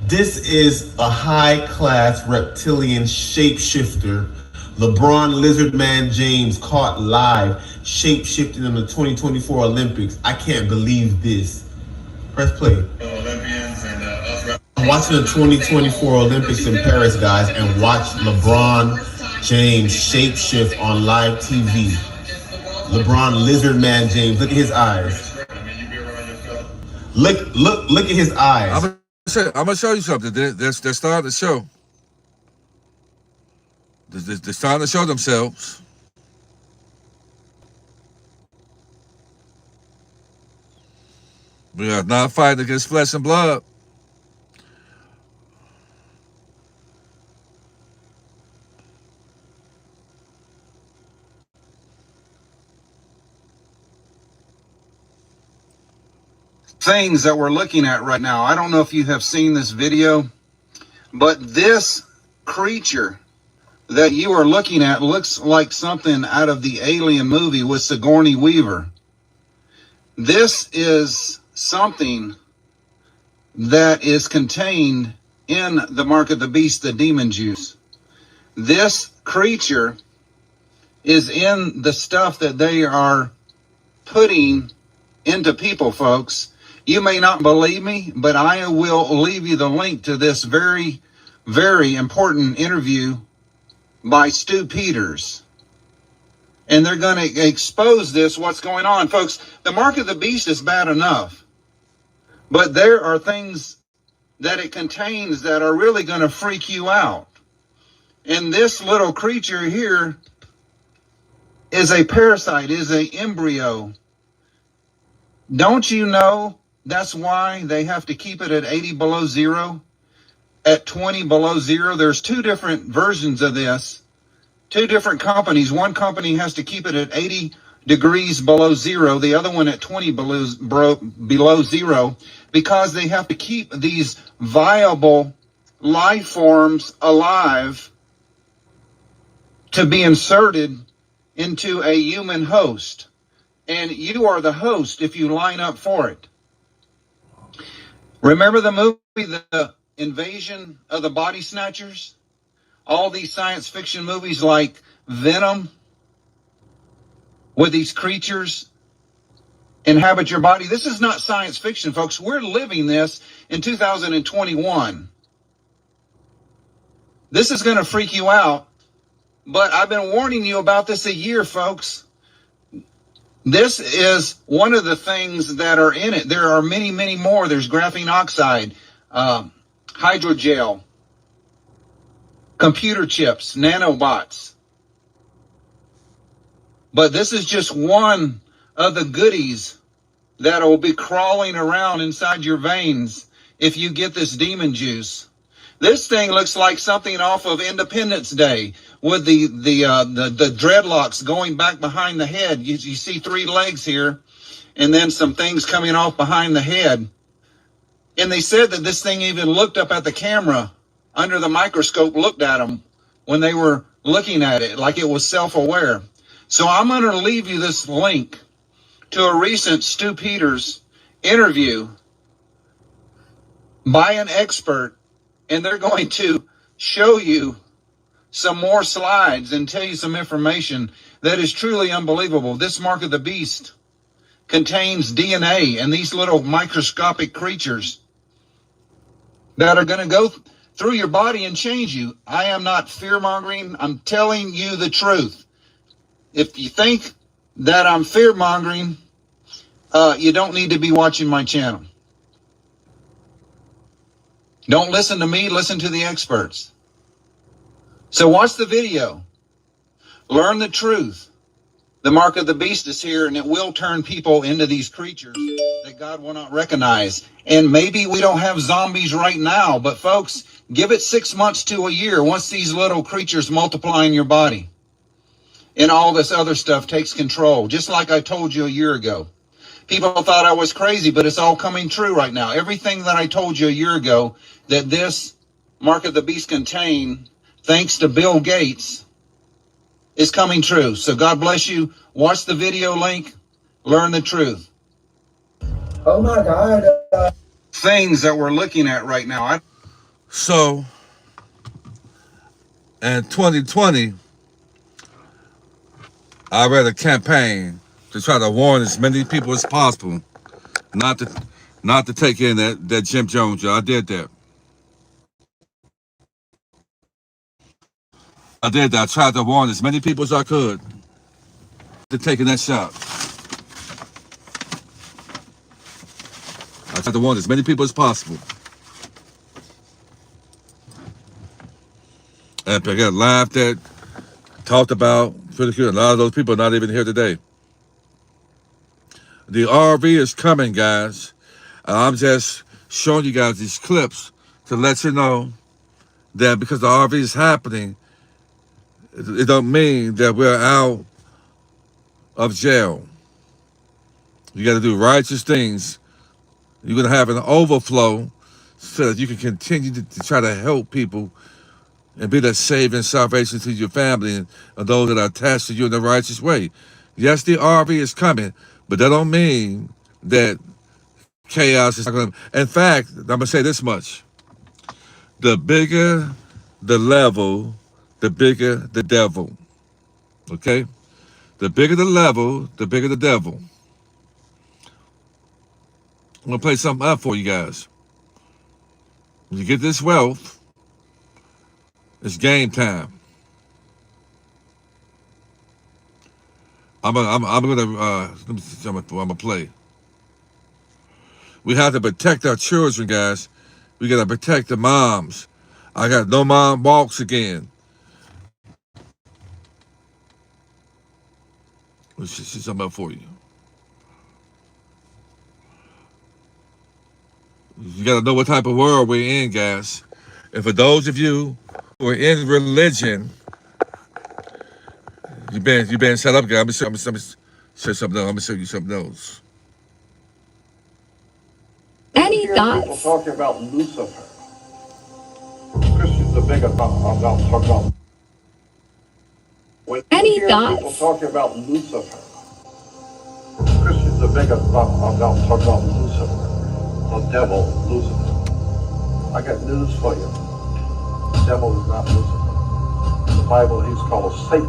This is a high-class reptilian shapeshifter. LeBron Lizardman James caught live shape-shifting in the 2024 Olympics. I can't believe this. Press play. I'm watching the 2024 Olympics in Paris, guys, and watch LeBron James shapeshift on live TV. LeBron Lizardman James, look at his eyes. Look at his eyes. I'm gonna show you something. They're starting to show. They're starting to show themselves. We are not fighting against flesh and blood. Things that we're looking at right now. I don't know if you have seen this video, but this creature that you are looking at looks like something out of the Alien movie with Sigourney Weaver. This is something that is contained in the mark of the beast, the demon juice. This creature is in the stuff that they are putting into people, folks. You may not believe me, but I will leave you the link to this very, very important interview by Stu Peters. And they're going to expose this, what's going on. Folks, the mark of the beast is bad enough. But there are things that it contains that are really going to freak you out. And this little creature here is a parasite, is an embryo. Don't you know that's why they have to keep it at 80 below zero, at 20 below zero? There's two different versions of this, two different companies. One company has to keep it at 80 degrees below zero, the other one at 20 below zero, because they have to keep these viable life forms alive to be inserted into a human host. And you are the host if you line up for it. Remember the movie, The Invasion of the Body Snatchers? All these science fiction movies like Venom, where these creatures inhabit your body. This is not science fiction, folks. We're living this in 2021. This is going to freak you out, but I've been warning you about this a year, folks. This is one of the things that are in it. There are many, many more. There's graphene oxide, hydrogel, computer chips, nanobots. But this is just one of the goodies that will be crawling around inside your veins if you get this demon juice. This thing looks like something off of Independence Day with the dreadlocks going back behind the head. You see three legs here and then some things coming off behind the head. And they said that this thing even looked up at the camera under the microscope, looked at them when they were looking at it like it was self-aware. So I'm going to leave you this link to a recent Stu Peters interview by an expert, and they're going to show you some more slides and tell you some information that is truly unbelievable. This mark of the beast contains DNA and these little microscopic creatures that are going to go through your body and change you. I am not fear-mongering. I'm telling you the truth. If you think that I'm fear-mongering, you don't need to be watching my channel. Don't listen to me, listen to the experts. So watch the video. Learn the truth. The mark of the beast is here, and it will turn people into these creatures that God will not recognize. And maybe we don't have zombies right now, but folks, give it 6 months to a year once these little creatures multiply in your body. And all this other stuff takes control, just like I told you a year ago. People thought I was crazy, but it's all coming true right now. Everything that I told you a year ago that this mark of the beast contained, thanks to Bill Gates, is coming true. So God bless you. Watch the video link. Learn the truth. Oh my God. Things that we're looking at right now. So, in 2020, I read a campaign to try to warn as many people as possible not to take in that Jim Jones job. I did that. I tried to warn as many people as I could to taking that shot. I tried to warn as many people as possible. And I got laughed at, talked about, ridiculed. A lot of those people are not even here today. The RV is coming, guys. I'm just showing you guys these clips to let you know that because the RV is happening, it don't mean that we're out of jail. You got to do righteous things. You're going to have an overflow so that you can continue to try to help people and be that saving salvation to your family and those that are attached to you in the righteous way. Yes, the RV is coming, but that don't mean that chaos is not going to. In fact, I'm going to say this much. The bigger the level, the bigger the devil. Okay? The bigger the level, the bigger the devil. I'm going to play something up for you guys. When you get this wealth, it's game time. I'm gonna play. We have to protect our children, guys. We gotta protect the moms. I got no mom walks again. Let's see something up for you. You got to know what type of world we're in, guys. And for those of you who are in religion, you've been set up, guys. Let me show something else. Let me show you something else. Any thoughts? People talking about Lucifer. Christians are big about talking about. Any thoughts? People talking about Lucifer. Christians are big about talking about Lucifer. The devil, Lucifer. I got news for you. The devil is not Lucifer. In the Bible, he's called Satan.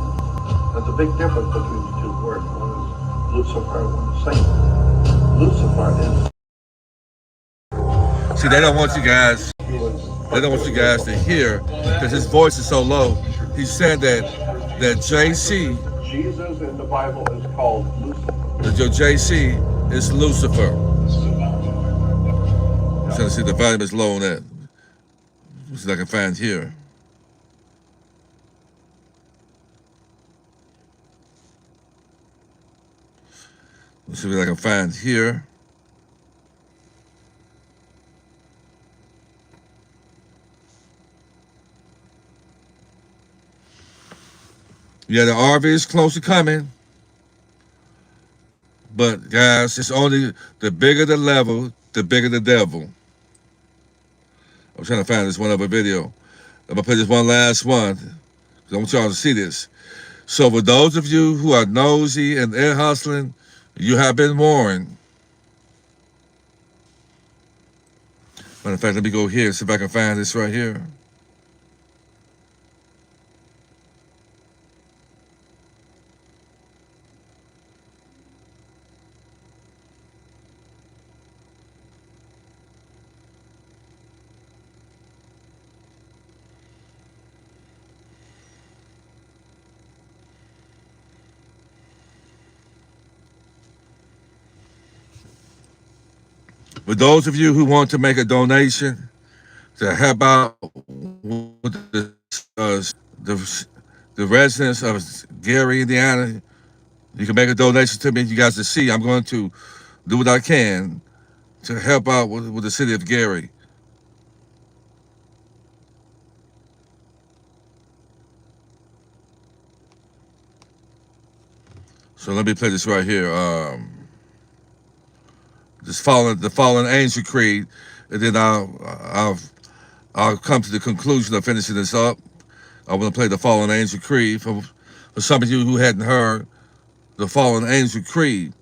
There's a big difference between the two words. One is Lucifer, one is Satan. Lucifer is. See, they don't want you guys. They don't want you guys to hear because his voice is so low. He said that JC. Jesus in the Bible is called Lucifer. That your JC is Lucifer. I'm trying to see if the volume is low on that. Let's see if I can find here. Let's see what I can find here. Yeah, the RV is close to coming. But guys, it's only the bigger the level, the bigger the devil. I'm trying to find this one other video. I'm gonna play this one last one, because I want y'all to see this. So for those of you who are nosy and ear hustling, you have been warned. Matter of fact, let me go here and see if I can find this right here. For those of you who want to make a donation to help out with the residents of Gary, Indiana, you can make a donation to me. You guys to see, I'm going to do what I can to help out with the city of Gary. So let me play this right here. The Fallen Angel Creed, and then I'll come to the conclusion of finishing this up. I want to play the Fallen Angel Creed for some of you who hadn't heard the Fallen Angel Creed,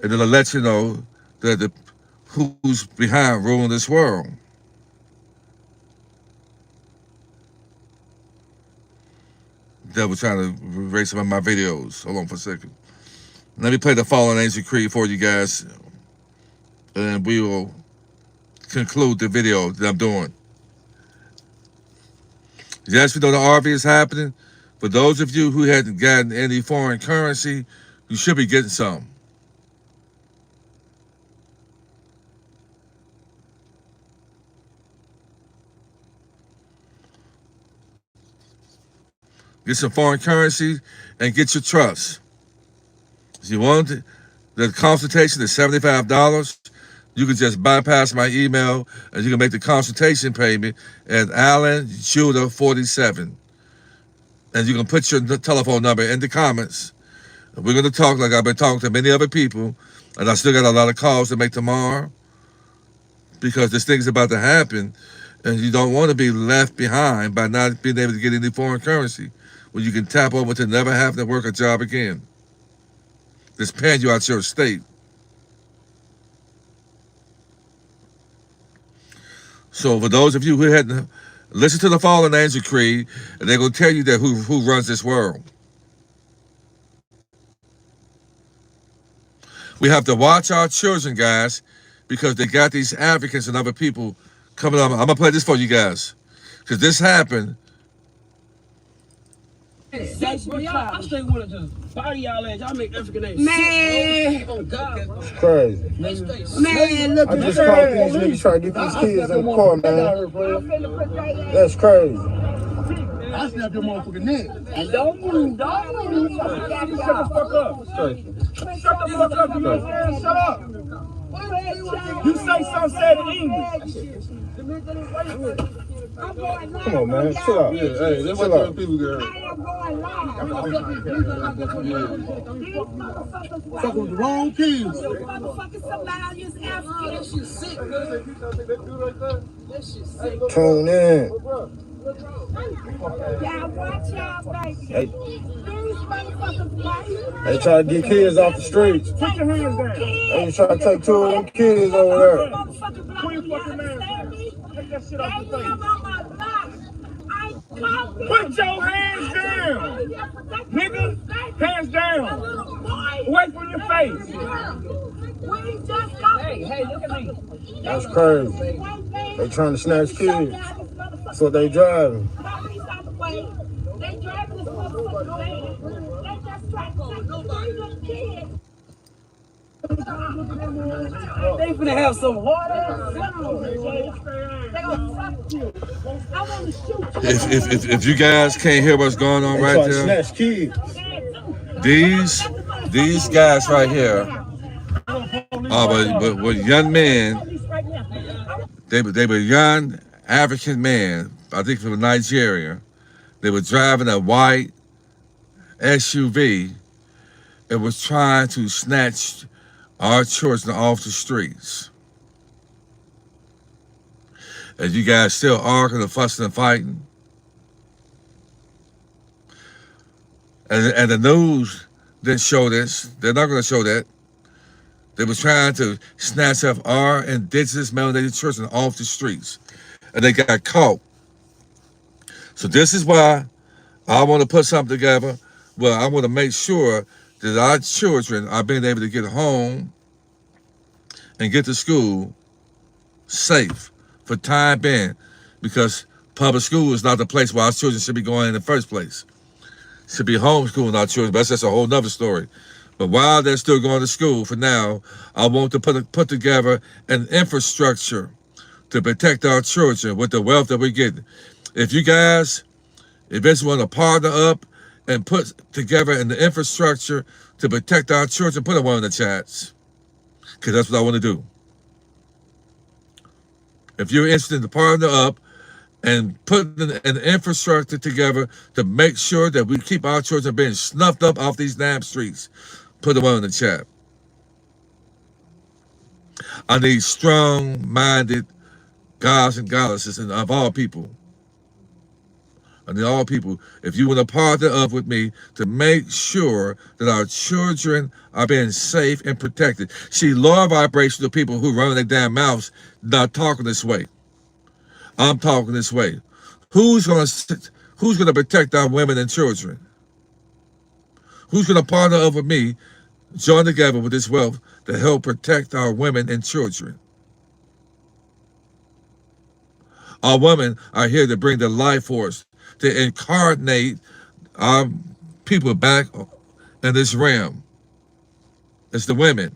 and it'll let you know that who's behind ruling this world. Devil trying to erase some of my videos. Hold on for a second. Let me play the Fallen Angel Creed for you guys, and we will conclude the video that I'm doing. Yes, we know the RV is happening. For those of you who hadn't gotten any foreign currency, you should be getting some. Get some foreign currency and get your trust. If you want the consultation is $75. You can just bypass my email and you can make the consultation payment at Allen Judah 47. And you can put your telephone number in the comments. We're going to talk like I've been talking to many other people, and I still got a lot of calls to make tomorrow because this thing's about to happen, and you don't want to be left behind by not being able to get any foreign currency when you can tap over to never have to work a job again. It's paying you out your state. So for those of you who hadn't listened to the Fallen Angel Creed, and they're going to tell you that who runs this world. We have to watch our children, guys, because they got these Africans and other people coming up. I'm going to play this for you guys, because this happened. I stay with to body y'all ass. Y'all make African names. Man. Oh, God. It's crazy. Man, look I just caught these niggas trying to get these kids in the car, man. That's crazy. I snapped your motherfucking neck. And don't move. Don't move. Shut the fuck up. Shut the fuck up, you know what I'm saying? Shut up. You say something said in English. Come on, man. Chill out. Yeah, hey, that's what the people get hurt. Fuck with the wrong kids. Tune in. They try to get kids off the streets. Put your hands down. They try to take 2 of them kids over there. Put your fucking hands down. Take that shit off your face. Put your hands down. Nigga, hands down. Away from your face. Hey, look at me. That's crazy. They trying to snatch kids. That's what they driving. They finna have some water. If you guys can't hear what's going on right there, Snatch kids. these guys right here but young men. They were young African men, I think from Nigeria. They were driving a white SUV and was trying to snatch our children off the streets. And you guys still arguing and fussing and fighting. And the news didn't show this. They're not going to show that. They were trying to snatch up our indigenous melanated children off the streets. And they got caught. So this is why I want to put something together where I want to make sure that our children are being able to get home and get to school safe for time being, because public school is not the place where our children should be going in the first place. Should be homeschooling our children, but that's just a whole nother story. But while they're still going to school for now, I want to put together an infrastructure to protect our children with the wealth that we're getting. If you guys eventually want to partner up and put together an infrastructure to protect our children, put a one in the chats, because that's what I want to do. If you're interested in partner up and putting an infrastructure together to make sure that we keep our children being snuffed up off these damn streets, put a one in the chat. I need strong-minded gods and goddesses of all people. I need all people, if you want to partner up with me to make sure that our children are being safe and protected. See, lower vibrational people who run their damn mouths not talking this way. I'm talking this way. Who's gonna protect our women and children? Who's gonna partner up with me, join together with this wealth to help protect our women and children? Our women are here to bring the life force, to incarnate our people back in this realm. It's the women.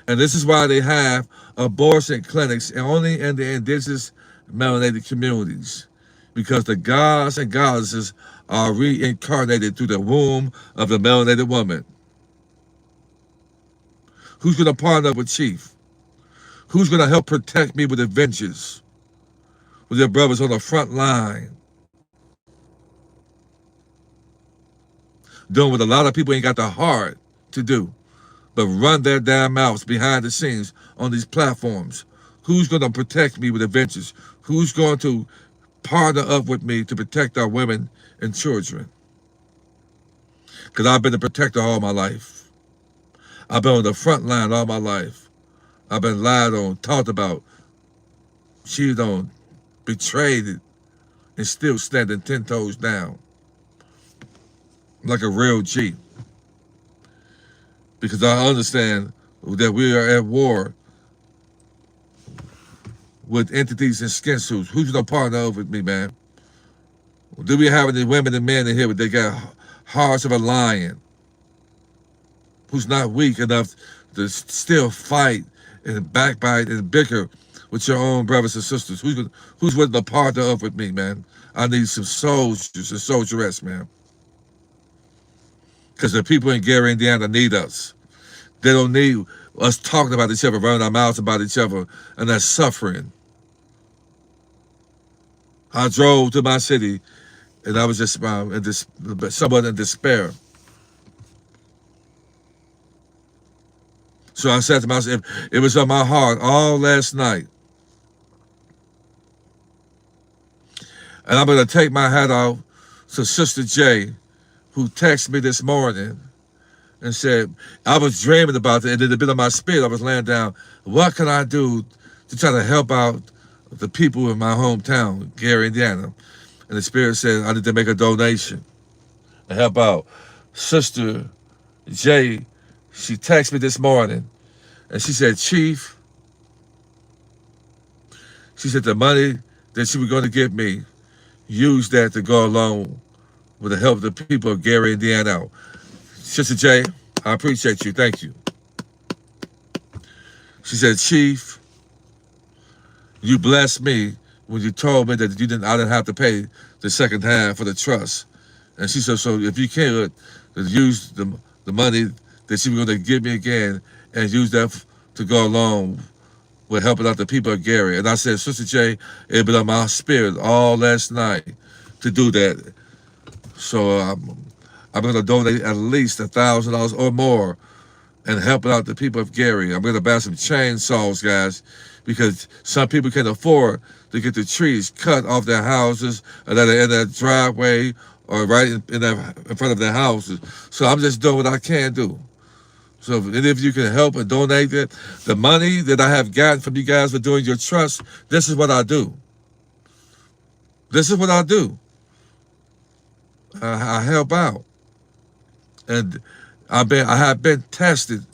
And this is why they have abortion clinics only in the indigenous melanated communities, because the gods and goddesses are reincarnated through the womb of the melanated woman. Who's going to partner up with Chief? Who's going to help protect me with adventures? With their brothers on the front line. Doing what a lot of people ain't got the heart to do, but run their damn mouths behind the scenes on these platforms. Who's going to protect me with adventures? Who's going to partner up with me to protect our women and children? Because I've been a protector all my life. I've been on the front line all my life. I've been lied on, talked about, cheated on, betrayed, and still standing 10 toes down. Like a real G. Because I understand that we are at war with entities in skin suits. Who's gonna partner up with me, man? Do we have any women and men in here, but they got hearts of a lion? Who's not weak enough to still fight and backbite and bicker with your own brothers and sisters. Who's willing to partner up with me, man? I need some soldiers and soldierettes, man. Because the people in Gary, Indiana need us. They don't need us talking about each other, running our mouths about each other, and that's suffering. I drove to my city, and I was just somewhat in despair. So I said to myself, it was on my heart all last night. And I'm going to take my hat off to Sister J, who texted me this morning and said, I was dreaming about it, and it had been on my spirit. I was laying down. What can I do to try to help out the people in my hometown, Gary, Indiana? And the spirit said, I need to make a donation and help out. Sister J, she texted me this morning, and she said, Chief, she said the money that she was going to give me, use that to go along with the help of the people of Gary, Indiana. Sister J, I appreciate you. Thank you. She said, Chief, you blessed me when you told me that I didn't have to pay the second half for the trust. And she said, so if you can, use the money that she was going to give me again and use that to go along with helping out the people of Gary. And I said, Sister J, it been on my spirit all last night to do that. So I'm going to donate at least $1,000 or more and helping out the people of Gary. I'm going to buy some chainsaws, guys, because some people can't afford to get the trees cut off their houses or that are in their driveway or right in front of their houses. So I'm just doing what I can do. So if any of you can help and donate it, the money that I have gotten from you guys for doing your trust, this is what I do. This is what I do. I help out. And I have been tested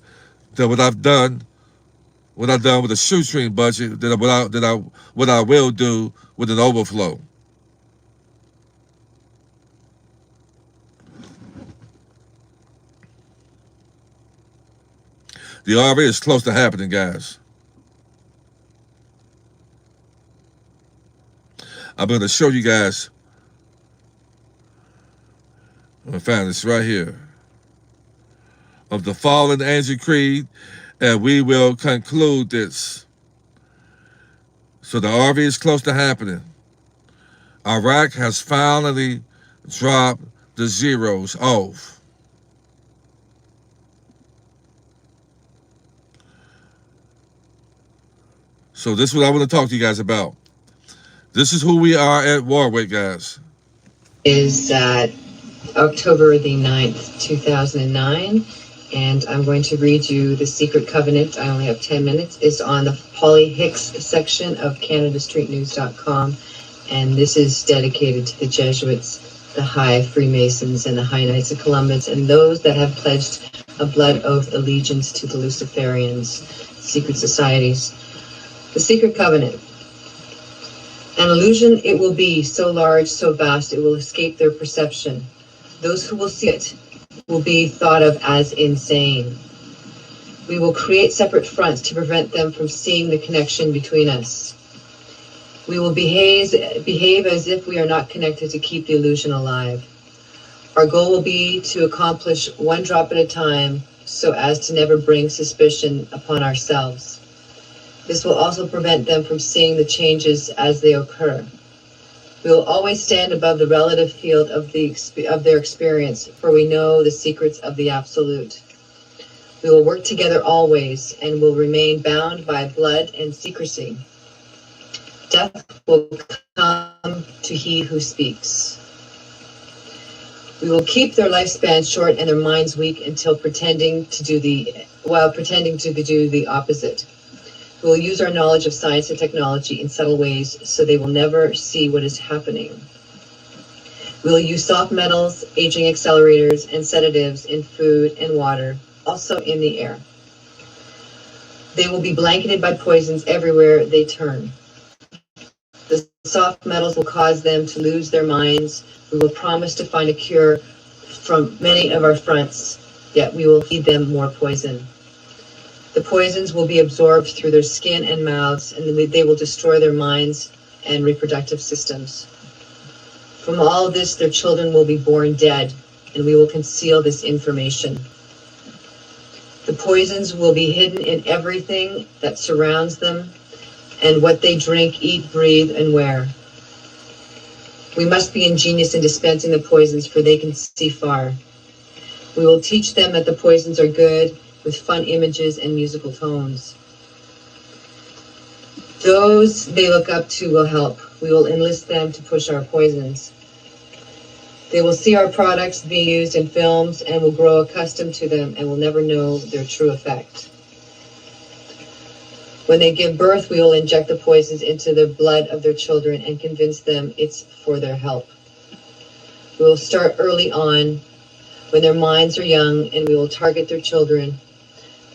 that what I've done with the shoestring budget, what I will do with an overflow. The RV is close to happening, guys. I'm going to show you guys. I'm going to find this right here. Of the Fallen Angel Creed, and we will conclude this. So the RV is close to happening. Iraq has finally dropped the zeros off. So this is what I want to talk to you guys about. This is who we are at war with, guys. Is October the 9th, 2009. And I'm going to read you the Secret Covenant. I only have 10 minutes. It's on the Polly Hicks section of CanadaStreetNews.com. And this is dedicated to the Jesuits, the High Freemasons, and the High Knights of Columbus, and those that have pledged a blood oath allegiance to the Luciferians, secret societies. The Secret Covenant. An illusion it will be, so large, so vast, it will escape their perception. Those who will see it will be thought of as insane. We will create separate fronts to prevent them from seeing the connection between us. We will behave as if we are not connected to keep the illusion alive. Our goal will be to accomplish one drop at a time so as to never bring suspicion upon ourselves. This will also prevent them from seeing the changes as they occur. We will always stand above the relative field of their experience, for we know the secrets of the Absolute. We will work together always and will remain bound by blood and secrecy. Death will come to he who speaks. We will keep their lifespan short and their minds weak until pretending to do the opposite. We will use our knowledge of science and technology in subtle ways so they will never see what is happening. We will use soft metals, aging accelerators, and sedatives in food and water, also in the air. They will be blanketed by poisons everywhere they turn. The soft metals will cause them to lose their minds. We will promise to find a cure from many of our fronts, yet we will feed them more poison. The poisons will be absorbed through their skin and mouths, and they will destroy their minds and reproductive systems. From all of this, their children will be born dead, and we will conceal this information. The poisons will be hidden in everything that surrounds them and what they drink, eat, breathe, and wear. We must be ingenious in dispensing the poisons, for they can see far. We will teach them that the poisons are good, with fun images and musical tones. Those they look up to will help. We will enlist them to push our poisons. They will see our products being used in films and will grow accustomed to them and will never know their true effect. When they give birth, we will inject the poisons into the blood of their children and convince them it's for their help. We will start early on, when their minds are young, and we will target their children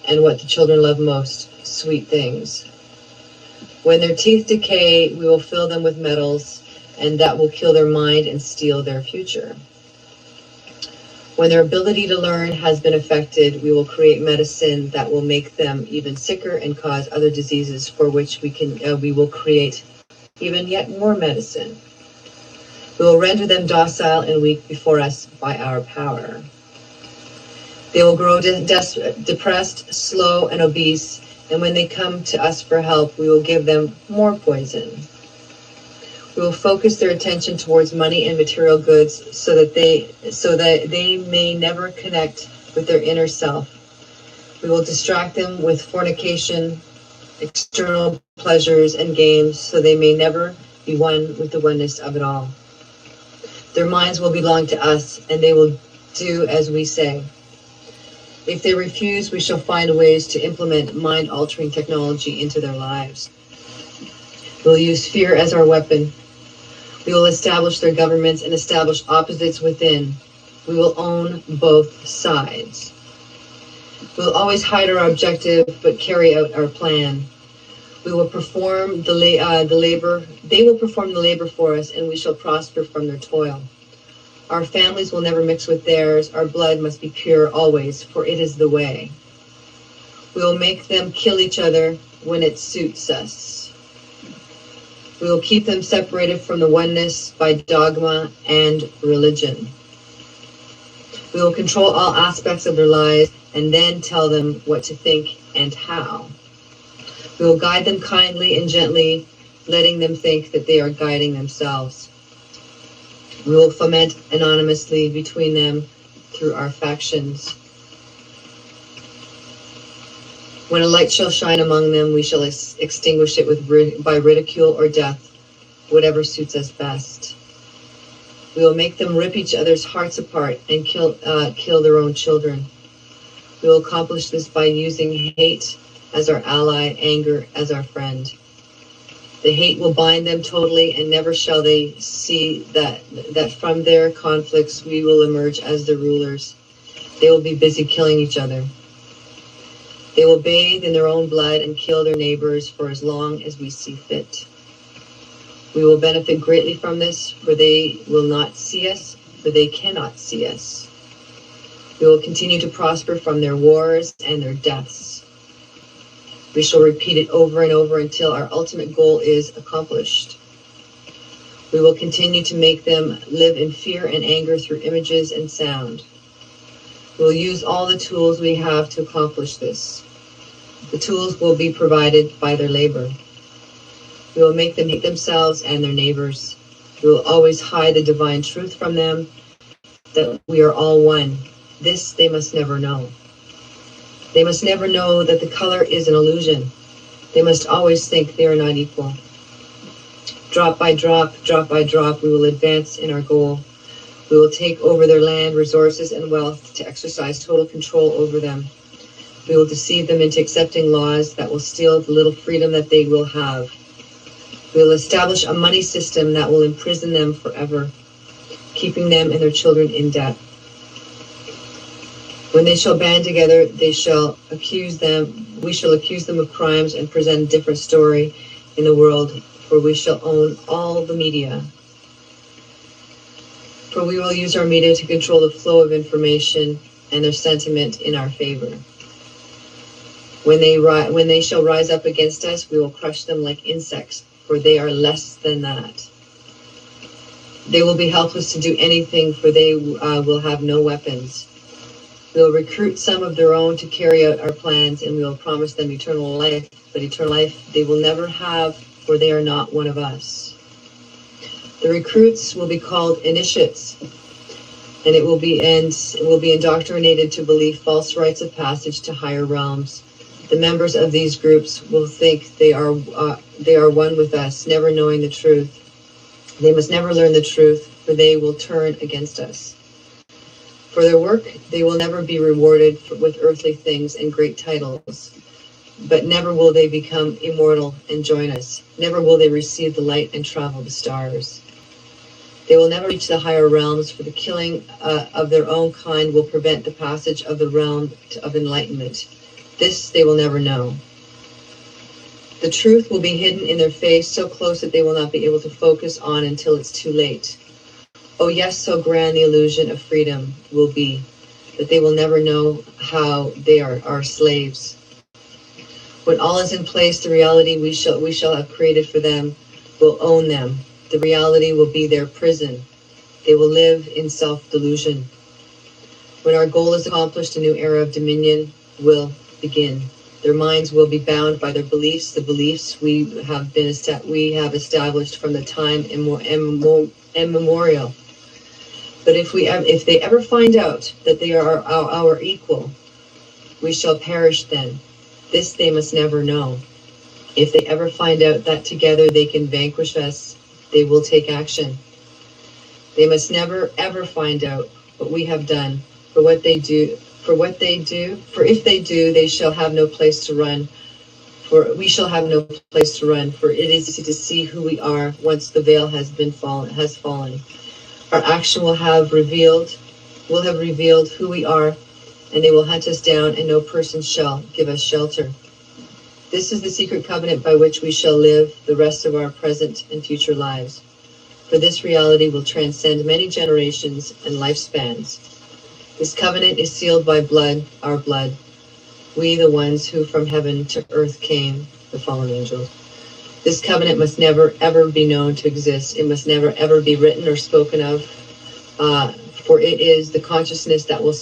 and what the children love most, sweet things. When their teeth decay, we will fill them with metals, and that will kill their mind and steal their future. When their ability to learn has been affected, we will create medicine that will make them even sicker and cause other diseases for which we will create even yet more medicine. We will render them docile and weak before us by our power. They will grow depressed, slow, and obese, and when they come to us for help, we will give them more poison. We will focus their attention towards money and material goods so that they may never connect with their inner self. We will distract them with fornication, external pleasures, and games so they may never be one with the oneness of it all. Their minds will belong to us, and they will do as we say. If they refuse, we shall find ways to implement mind-altering technology into their lives. We will use fear as our weapon. We will establish their governments and establish opposites within. We will own both sides. We will always hide our objective, but carry out our plan. We will perform the labor. They will perform the labor for us, and we shall prosper from their toil. Our families will never mix with theirs. Our blood must be pure always, for it is the way. We will make them kill each other when it suits us. We will keep them separated from the oneness by dogma and religion. We will control all aspects of their lives and then tell them what to think and how. We will guide them kindly and gently, letting them think that they are guiding themselves. We will foment anonymously between them through our factions. When a light shall shine among them, we shall extinguish it by ridicule or death, whatever suits us best. We will make them rip each other's hearts apart and kill their own children. We will accomplish this by using hate as our ally, anger as our friend. The hate will bind them totally, and never shall they see that from their conflicts we will emerge as the rulers. They will be busy killing each other. They will bathe in their own blood and kill their neighbors for as long as we see fit. We will benefit greatly from this, for they will not see us, for they cannot see us. We will continue to prosper from their wars and their deaths. We shall repeat it over and over until our ultimate goal is accomplished. We will continue to make them live in fear and anger through images and sound. We will use all the tools we have to accomplish this. The tools will be provided by their labor. We will make them hate themselves and their neighbors. We will always hide the divine truth from them, that we are all one. This they must never know. They must never know that the color is an illusion. They must always think they are not equal. Drop by drop, we will advance in our goal. We will take over their land, resources, and wealth to exercise total control over them. We will deceive them into accepting laws that will steal the little freedom that they will have. We will establish a money system that will imprison them forever, keeping them and their children in debt. When they shall band together, we shall accuse them of crimes and present a different story in the world, for we shall own all the media. For we will use our media to control the flow of information and their sentiment in our favor. When they shall rise up against us, we will crush them like insects, for they are less than that. They will be helpless to do anything, for they will have no weapons. We will recruit some of their own to carry out our plans, and we will promise them eternal life, but eternal life they will never have, for they are not one of us. The recruits will be called initiates, and it will be indoctrinated to believe false rites of passage to higher realms. The members of these groups will think they are one with us, never knowing the truth. They must never learn the truth, for they will turn against us. For their work, they will never be rewarded with earthly things and great titles. But never will they become immortal and join us. Never will they receive the light and travel the stars. They will never reach the higher realms, for the killing of their own kind will prevent the passage of the realm of enlightenment. This they will never know. The truth will be hidden in their face, so close that they will not be able to focus on until it's too late. Oh yes, so grand the illusion of freedom will be, that they will never know how they are our slaves. When all is in place, the reality we shall have created for them will own them. The reality will be their prison. They will live in self-delusion. When our goal is accomplished, a new era of dominion will begin. Their minds will be bound by their beliefs, the beliefs we have established from the time immemorial. But if they ever find out that they are our equal, we shall perish then. This they must never know. If they ever find out that together they can vanquish us, they will take action. They must never ever find out what we have done, for if they do, they shall have no place to run. For we shall have no place to run, for it is easy to see who we are once the veil has fallen. Our action will have revealed who we are, and they will hunt us down, and no person shall give us shelter. This is the secret covenant by which we shall live the rest of our present and future lives. For this reality will transcend many generations and lifespans. This covenant is sealed by blood, our blood. We, the ones who from heaven to earth came, the fallen angels. This covenant must never, ever be known to exist. It must never, ever be written or spoken of, for it is the consciousness that will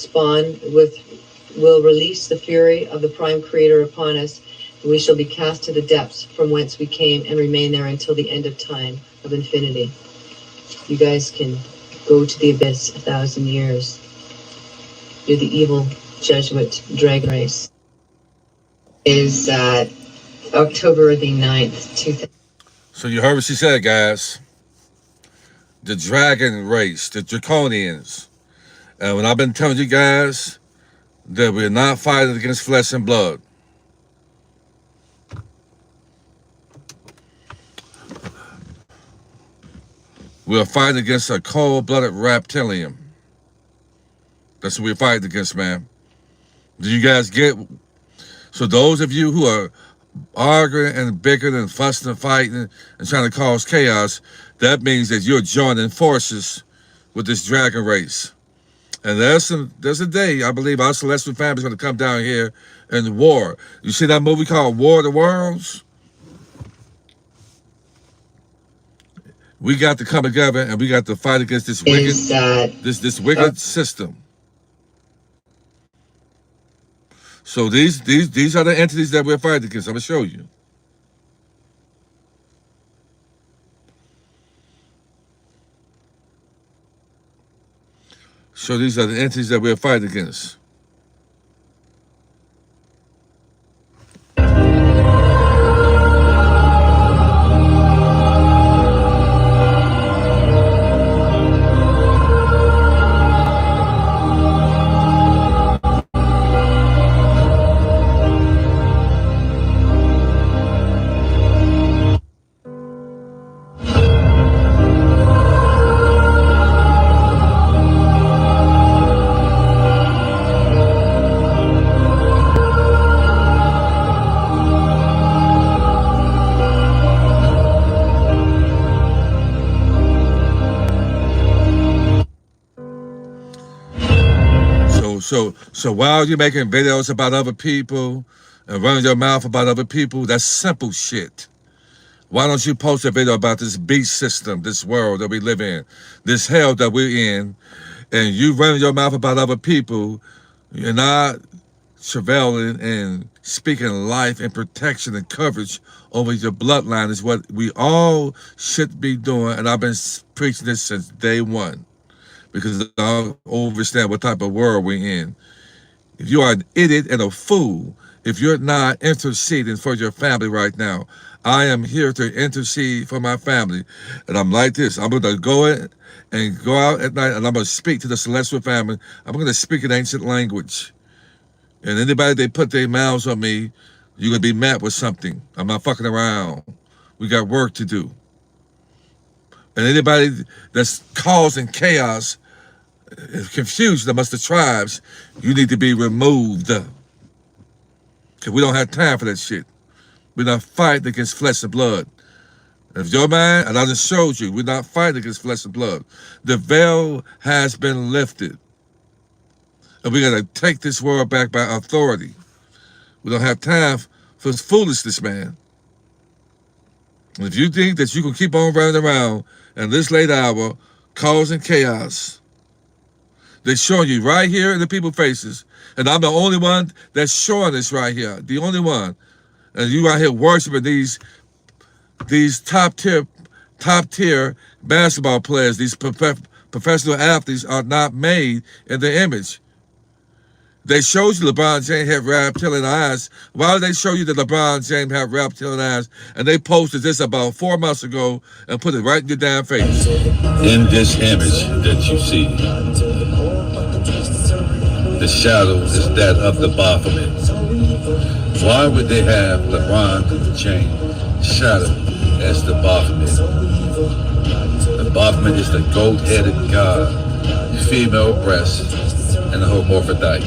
release the fury of the prime creator upon us, and we shall be cast to the depths from whence we came and remain there until the end of time, of infinity. You guys can go to the abyss 1,000 years. You're the evil Jesuit dragon race. Is October the 9th, 2000. So you heard what she said, guys. The dragon race, the draconians. And when I've been telling you guys that we're not fighting against flesh and blood. We're fighting against a cold-blooded reptilian. That's what we're fighting against, man. Do you guys get? So those of you who are arguing and bickering and fussing and fighting and trying to cause chaos, that means that you're joining forces with this dragon race. And there's a day, I believe, our celestial family is going to come down here and war. You see that movie called War of the Worlds? We got to come together and we got to fight against this wicked, this wicked system. So these are the entities that we're fighting against. I'm gonna show you. So these are the entities that we're fighting against. So while you're making videos about other people, and running your mouth about other people, that's simple shit. Why don't you post a video about this beast system, this world that we live in, this hell that we're in, and you running your mouth about other people, you're not surveilling and speaking life and protection and coverage over your bloodline is what we all should be doing. And I've been preaching this since day one because I understand what type of world we're in. If you are an idiot and a fool, if you're not interceding for your family right now, I am here to intercede for my family. And I'm like this. I'm going to go in and go out at night and I'm going to speak to the celestial family. I'm going to speak in ancient language. And anybody they put their mouths on me, you're going to be met with something. I'm not fucking around. We got work to do. And anybody that's causing chaos, confusion amongst the tribes, you need to be removed. Because we don't have time for that shit. We're not fighting against flesh and blood. If your mind, and I just showed you, we're not fighting against flesh and blood. The veil has been lifted. And we're going to take this world back by authority. We don't have time for foolishness, man. And if you think that you can keep on running around in this late hour, causing chaos, they're showing you right here in the people's faces. And I'm the only one that's showing this right here. The only one. And you out here worshiping these top tier basketball players, these professional athletes are not made in the image. They showed you LeBron James have reptilian eyes. Why did they show you that LeBron James have reptilian eyes? And they posted this about 4 months ago and put it right in your damn face. In this image that you see, the shadow is that of the Baphomet. Why would they have LeBron James shadow as the Baphomet? The Baphomet is the goat-headed god, female breast, and a hermaphrodite.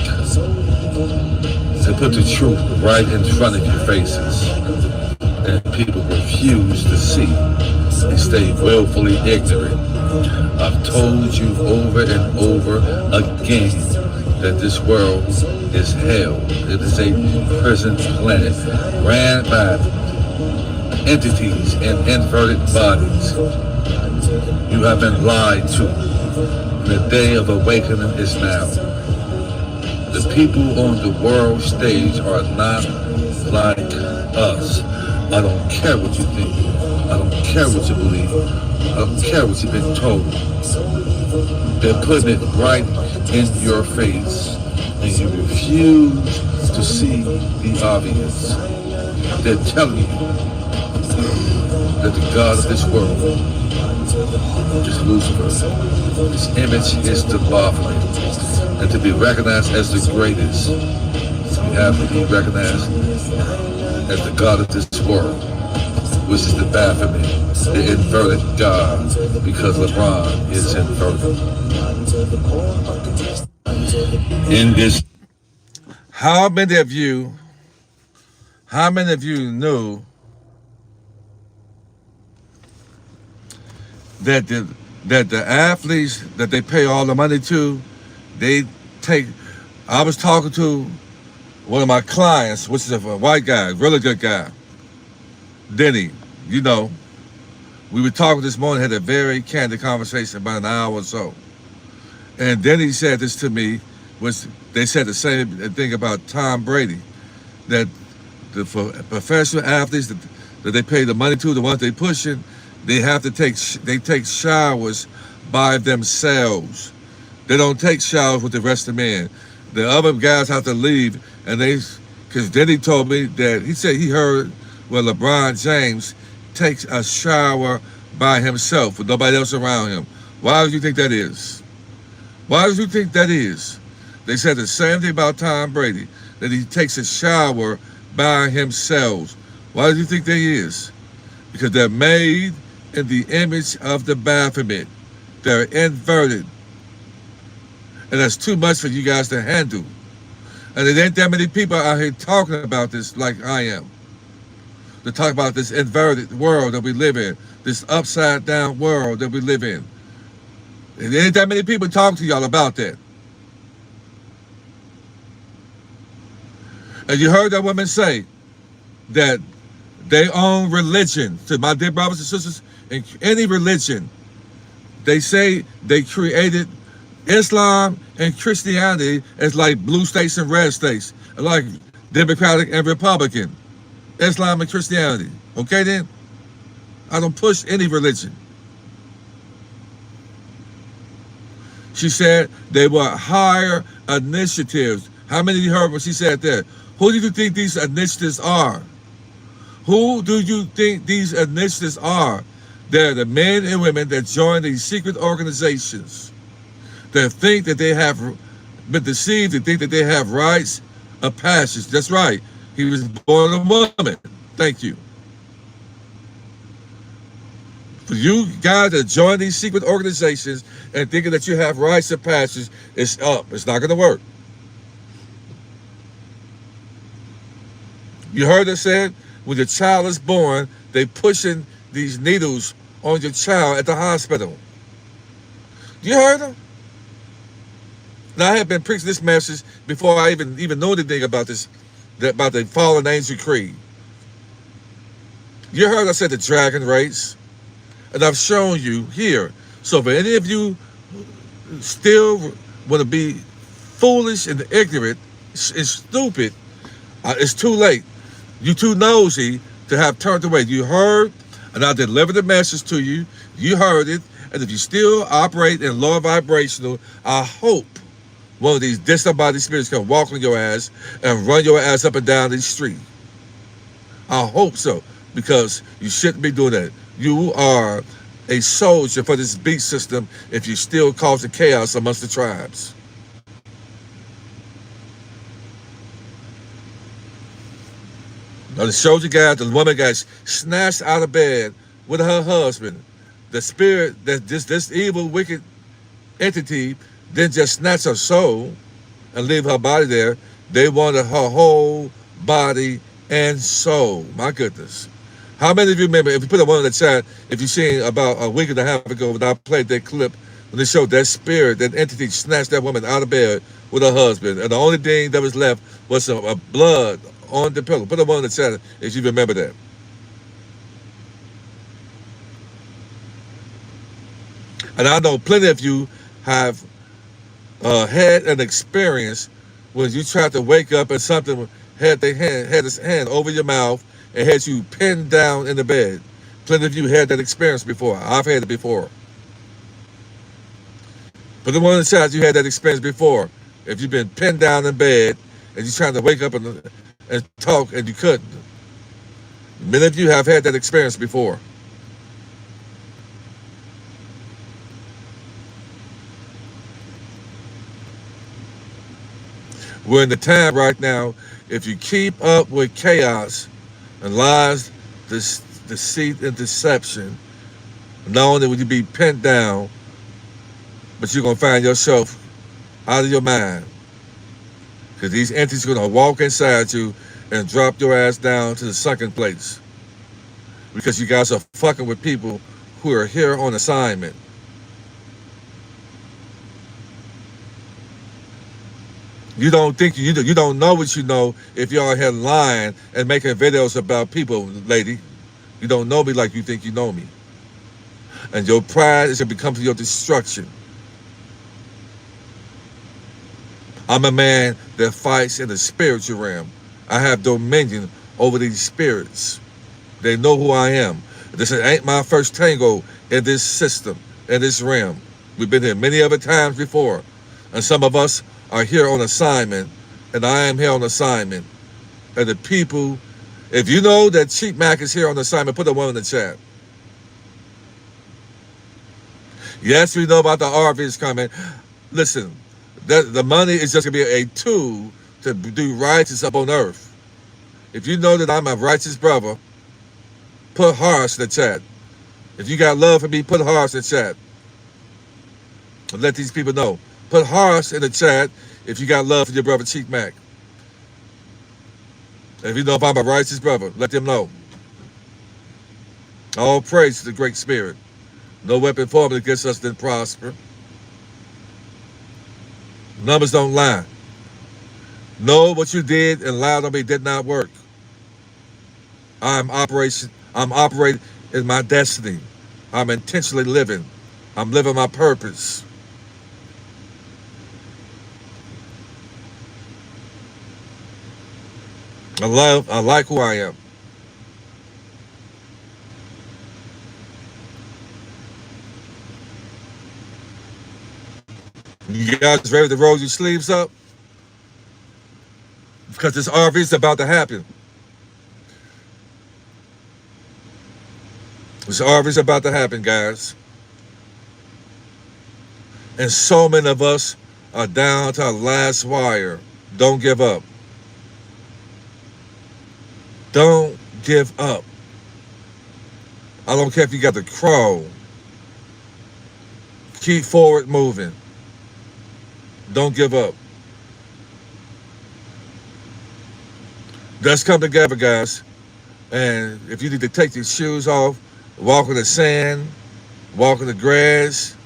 They put the truth right in front of your faces, and people refuse to see and stay willfully ignorant. I've told you over and over again that this world is hell. It is a prison planet ran by entities in inverted bodies. You have been lied to. The day of awakening is now. The people on the world stage are not like us. I don't care what you think. I don't care what you believe. I don't care what you've been told. They're putting it right in your face, and you refuse to see the obvious. They're telling you that the God of this world is Lucifer. His image is the Baphomet, and to be recognized as the greatest, you have to be recognized as the God of this world, which is the Baphomet, the inverted God, because LeBron is inverted. In this, How many of you knew that the athletes that they pay all the money to, I was talking to one of my clients, which is a white guy, really good guy, Denny, you know. We were talking this morning, had a very candid conversation about an hour or so. And Denny said this to me, which they said the same thing about Tom Brady, that the professional athletes that they pay the money to, the ones they pushing, they take showers by themselves. They don't take showers with the rest of the men. The other guys have to leave, and because Denny told me that he said he heard where LeBron James takes a shower by himself with nobody else around him. Why do you think that is? Why do you think that is? They said the same thing about Tom Brady, that he takes a shower by himself. Why do you think that is? Because they're made in the image of the Baphomet. They're inverted. And that's too much for you guys to handle. And there ain't that many people out here talking about this like I am. To talk about this inverted world that we live in, this upside down world that we live in. And there ain't that many people talking to y'all about that. And you heard that woman say that they own religion. To my dear brothers and sisters, in any religion, they say they created Islam and Christianity as like blue states and red states, like Democratic and Republican. Islam and Christianity. Okay then? I don't push any religion. She said they were higher initiatives. How many of you heard what she said there? Who do you think these initiatives are? Who do you think these initiatives are? They're the men and women that join these secret organizations that think that they have been deceived, that think that they have rites of passage. That's right. He was born a woman. Thank you. For you guys that join these secret organizations and thinking that you have rites of passage, it's up. It's not going to work. You heard her said, when your child is born, they pushing these needles on your child at the hospital. You heard her? Now, I have been preaching this message before I even know anything about this, about the fallen angel creed. You heard I said the dragon race, and I've shown you here. So for any of you still want to be foolish and ignorant and stupid, it's too late. You too nosy to have turned away. You heard, and I delivered the message to you. You heard it, and if you still operate in lower vibrational, I hope one of these disembodied spirits can walk on your ass and run your ass up and down the street. I hope so, because you shouldn't be doing that. You are a soldier for this beast system if you still causing chaos amongst the tribes. Now, the soldier guy, the woman got snatched out of bed with her husband. The spirit, that this evil, wicked entity didn't just snatch her soul and leave her body there. They wanted her whole body and soul. My goodness. How many of you remember, if you put a one in the chat, if you seen about a week and a half ago when I played that clip, when they showed that spirit, that entity snatched that woman out of bed with her husband, and the only thing that was left was some blood on the pillow. Put a one in the chat if you remember that. And I know plenty of you have had an experience when you tried to wake up and something had his hand over your mouth and had you pinned down in the bed. Plenty of you had that experience before. I've had it before. Put the one in the chat you had that experience before. If you've been pinned down in bed and you're trying to wake up and talk and you couldn't. Many of you have had that experience before. We're in the time right now, if you keep up with chaos and lies, deceit, and deception, not only will you be pinned down, but you're going to find yourself out of your mind. Because these entities are going to walk inside you and drop your ass down to the sunken place. Because you guys are fucking with people who are here on assignment. You don't think you don't know what you know if you're out here lying and making videos about people, lady. You don't know me like you think you know me. And your pride is going to become your destruction. I'm a man that fights in the spiritual realm. I have dominion over these spirits. They know who I am. This ain't my first tango in this system, in this realm. We've been here many other times before. And some of us are here on assignment, and I am here on assignment. And the people, if you know that Chief Mack is here on assignment, put a one in the chat. Yes, we know about the RVs coming. Listen, the money is just going to be a tool to do righteous up on earth. If you know that I'm a righteous brother, put hearts in the chat. If you got love for me, put hearts in the chat. And let these people know. Put hearts in the chat if you got love for your brother Chief Mack. If you know if I'm a righteous brother, let them know. All praise to the Great Spirit. No weapon formed against us didn't prosper. Numbers don't lie. Know what you did and lied on me did not work. I'm operating in my destiny. I'm intentionally living. I'm living my purpose. I like who I am. You guys ready to roll your sleeves up? Because this RV is about to happen. This RV is about to happen, guys. And so many of us are down to our last wire. Don't give up. Don't give up. I don't care if you got to crawl. Keep forward moving. Don't give up. Let's come together, guys. And if you need to take your shoes off, walk in the sand, walk in the grass,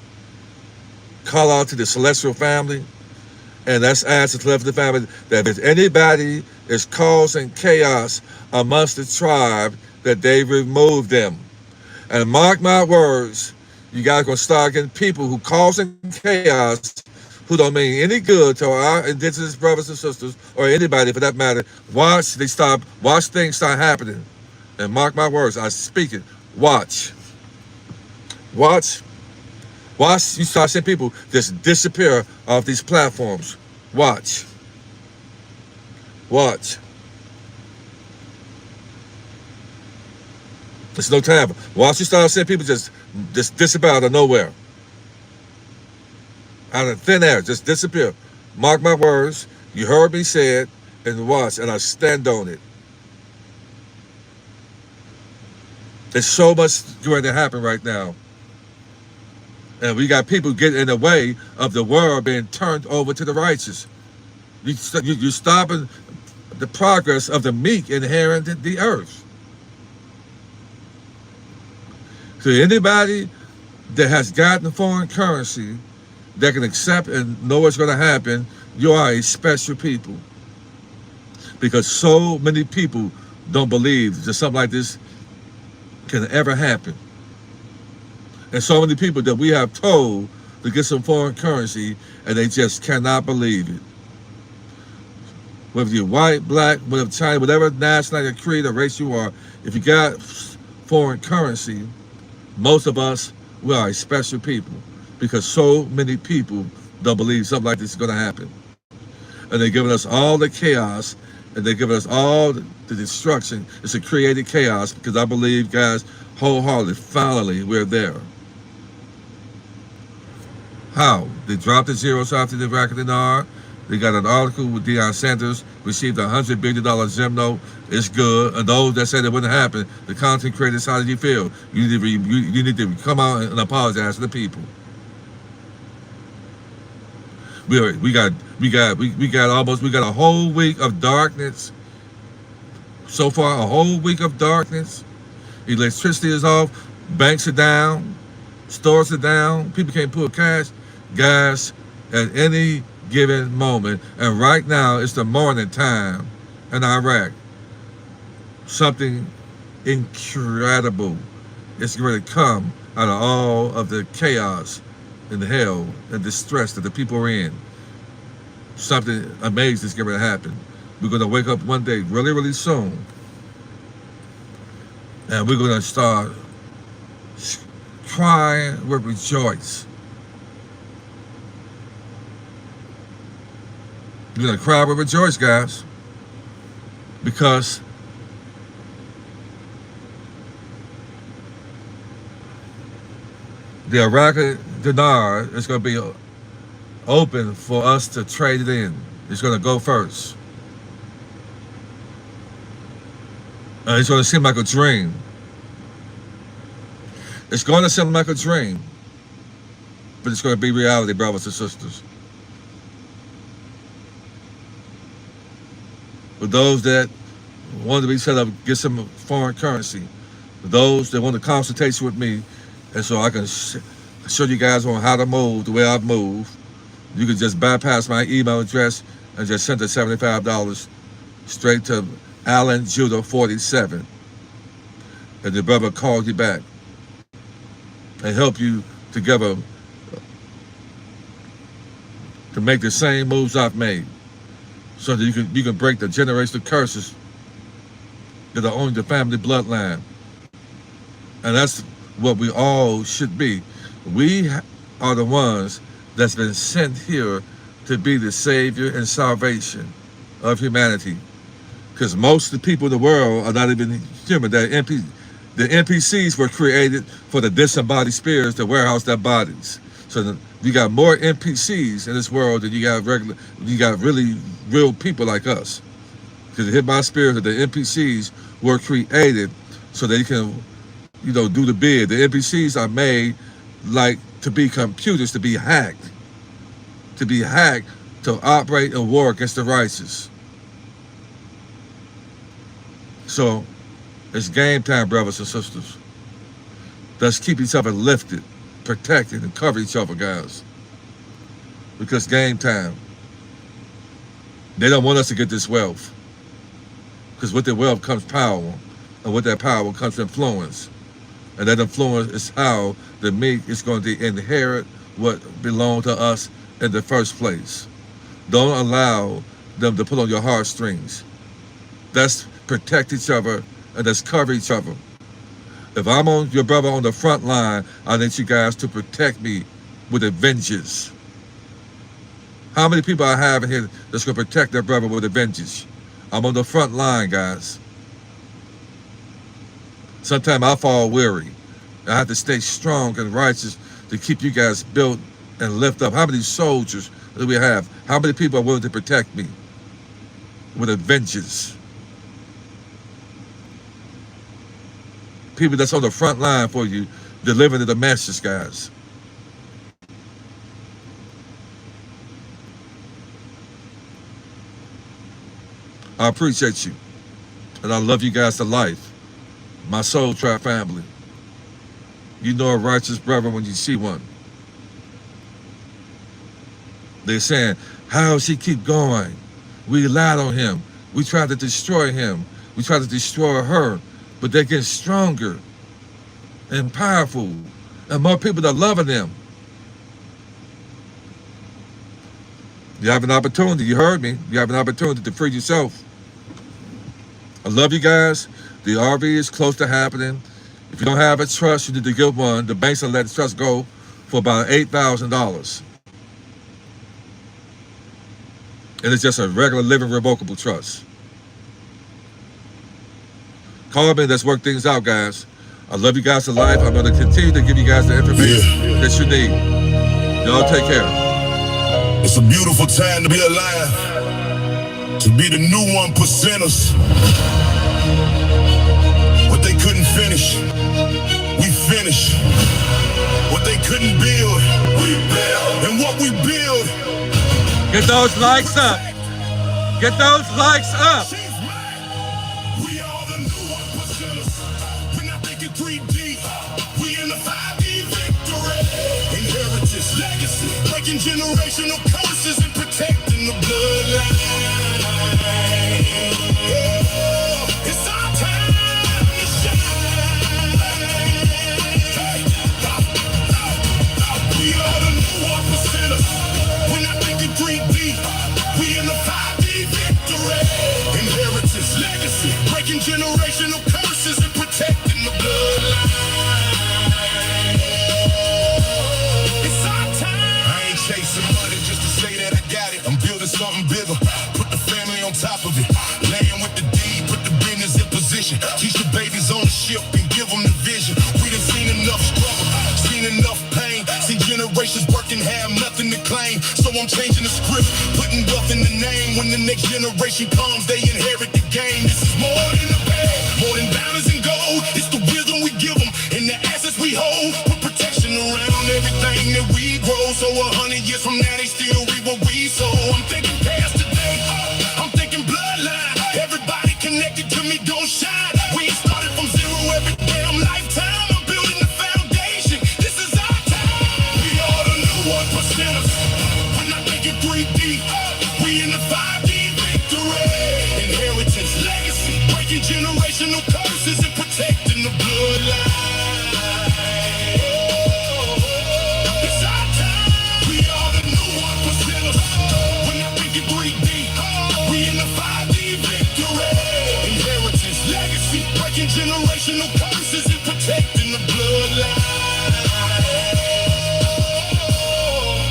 call out to the celestial family, and let's ask the celestial family that if anybody is causing chaos amongst the tribe, that they remove them. And mark my words, you guys gonna start getting people who causing chaos, who don't mean any good to our indigenous brothers and sisters, or anybody for that matter. Watch things start happening. And mark my words, I speak it. Watch. Watch you start seeing people just disappear off these platforms. Watch. There's no time. Watch you start seeing people just disappear out of nowhere. Out of thin air, just disappear. Mark my words, you heard me say it, and watch, and I stand on it. There's so much going to happen right now. And we got people getting in the way of the world being turned over to the righteous. You're stopping the progress of the meek inheriting the earth. So anybody that has gotten foreign currency that can accept and know what's going to happen, you are a special people. Because so many people don't believe that something like this can ever happen. And so many people that we have told to get some foreign currency, and they just cannot believe it. Whether you're white, black, whatever China, whatever nationality, creed, or race you are, if you got foreign currency, most of us, we are a special people. Because so many people don't believe something like this is going to happen. And they're giving us all the chaos, and they're giving us all the destruction. It's a created chaos, because I believe, guys, wholeheartedly, finally, we're there. How? They dropped the zeros after the Iraq dinar. They got an article with Deion Sanders, received a $100 billion Zim note. It's good. And those that said it wouldn't happen, the content creators, how did you feel? You need to come out and apologize to the people. We got a whole week of darkness. So far, a whole week of darkness. Electricity is off. Banks are down. Stores are down. People can't pull cash. Guys, at any given moment, and right now it's the morning time in Iraq. Something incredible is going to come out of all of the chaos and the hell and distress that the people are in. Something amazing is going to happen. We're going to wake up one day really, really soon, and we're going to start crying with rejoice. We're going to cry with rejoice, guys, because the Iraqi dinar is going to be open for us to trade it in. It's going to go first. It's going to seem like a dream. It's going to seem like a dream, but it's going to be reality, brothers and sisters. For those that want to be set up, get some foreign currency. For those that want a consultation with me, and so I can show you guys on how to move the way I've moved, you can just bypass my email address and just sent the $75 straight to Allen Judah 47. And the brother called you back and help you together to make the same moves I've made, so that you can break the generational curses that are on the family bloodline. And that's what we all should be. We are the ones that's been sent here to be the savior and salvation of humanity. Because most of the people in the world are not even human. The NPCs were created for the disembodied spirits to warehouse their bodies. So you got more NPCs in this world than you got really real people like us. Because it hit my spirit that the NPCs were created so they can, do the bid. The NPCs are made like to be computers, to be hacked to operate and war against the righteous. So it's game time, brothers and sisters. Let's keep each other lifted, protected, and cover each other, guys. Because game time. They don't want us to get this wealth. Because with the wealth comes power. And with that power comes influence. And that influence is how the meek is going to inherit what belonged to us in the first place. Don't allow them to pull on your heartstrings. That's protect each other and that's cover each other. If I'm on your brother on the front line, I need you guys to protect me with a vengeance. How many people I have in here that's going to protect their brother with a vengeance? I'm on the front line, guys. Sometimes I fall weary. I have to stay strong and righteous to keep you guys built and lift up. How many soldiers do we have? How many people are willing to protect me with a vengeance? People that's on the front line for you, delivering the message, guys. I appreciate you. And I love you guys to life. My Soul Tribe family. You know a righteous brother when you see one. They're saying, how does he keep going? We lied on him. We tried to destroy him. We tried to destroy her. But they're getting stronger and powerful. And more people are loving them. You have an opportunity. You heard me. You have an opportunity to free yourself. I love you guys. The RV is close to happening. If you don't have a trust, you need to get one. The banks will let the trust go for about $8,000. And it's just a regular living revocable trust. Call me, let's work things out, guys. I love you guys to life. I'm going to continue to give you guys the information that you need. Y'all take care. It's a beautiful time to be alive. To be the new 1%ers. What they couldn't finish, we finish. What they couldn't build, we build. And what we build. Get those likes up. Get those likes up. We are the new 1%ers. We're not thinking 3D. We in the 5D victory. Inheritance, legacy, breaking generational curses and protecting the bloodline. It's our time to shine. We are the new 1%ers. We're not thinking 3D. We in the 5D victory. Inheritance, legacy, breaking generational curses and protecting the bloodline. It's our time. I ain't chasing money just to say that I got it. I'm building something bigger. Put the family on top of it. Laying with the deed, put the business in position. Teach the babies on the ship and give them the vision. We done seen enough struggle, seen enough pain. Seen generations working, have nothing to claim. So I'm changing the script, putting wealth in the name. When the next generation comes, they inherit the game. This is more than a bag, more than diamonds and gold. It's the wisdom we give them and the assets we hold. Put protection around everything that we grow. So 100 years from now, they still reap what we sow. I'm thinking past today, I'm thinking bloodline. Everybody connected to me, don't shine. We ain't started from zero every damn lifetime. I'm building the foundation. This is our time. We are the new 1%ers. We're not thinking 3D. We in the 5 breaking generational curses and protecting the bloodline. It's our time. We are the new 1%ers. We're not thinking 3D. We in the 5D victory. Inheritance, legacy, breaking generational curses and protecting the bloodline.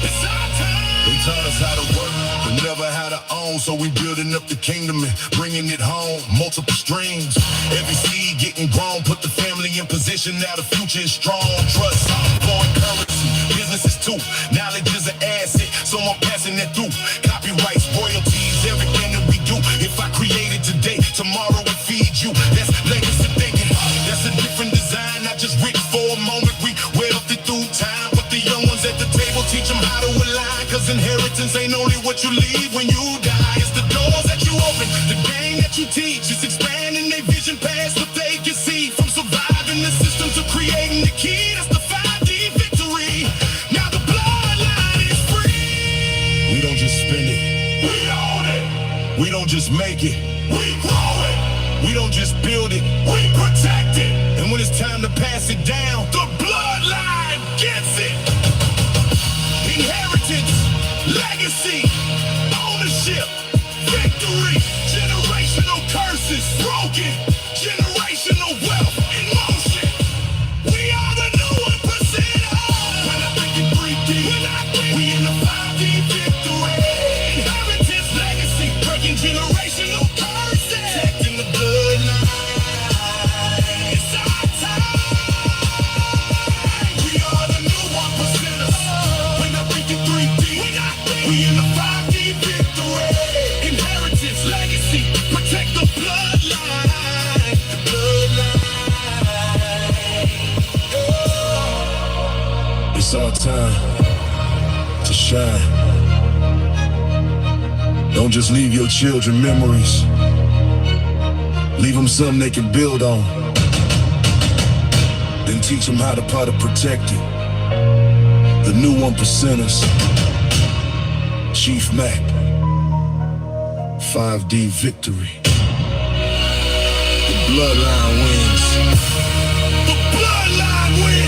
It's our time. They taught us how to work, but never how to own. So we building up the kingdom and bringing it home. Multiple streams, every seed getting grown. Put the family in position, now the future is strong. Trust, foreign currency, businesses too. Knowledge is an asset, so I'm passing that through. Copyrights, royalties, everything that we do. If I create it today, tomorrow it feeds you. That's legacy thinking. That's a different design, not just rich for a moment. We wealthy through time, but the young ones at the table teach them how to align. Cause inheritance ain't only what you leave when you die. It's the doors that you open, the game that you teach. It's expanding their vision past what they can see. From surviving the system to creating the key. That's the 5D victory. Now the bloodline is free. We don't just spend it, we own it. We don't just make it, we grow it. We don't just build it, we protect it. And when it's time to pass it down, the bloodline gets it. Inheritance, legacy, ownership, victory, generational curses broken, generational wealth in motion. We are the new 1%. When I think in 3D, we in the 5D victory. Inheritance, legacy, breaking generational curses, protecting the bloodline. It's our time. We are the new 1%ers. When I think in 3D, we in the 5D victory. Inheritance, legacy, protect the bloodline. The bloodline. It's our time to shine. Don't just leave your children memories. Leave them something they can build on. Then teach them how to protect it. The new 1%ers. Chief Mack. 5D victory. The bloodline wins. The bloodline wins.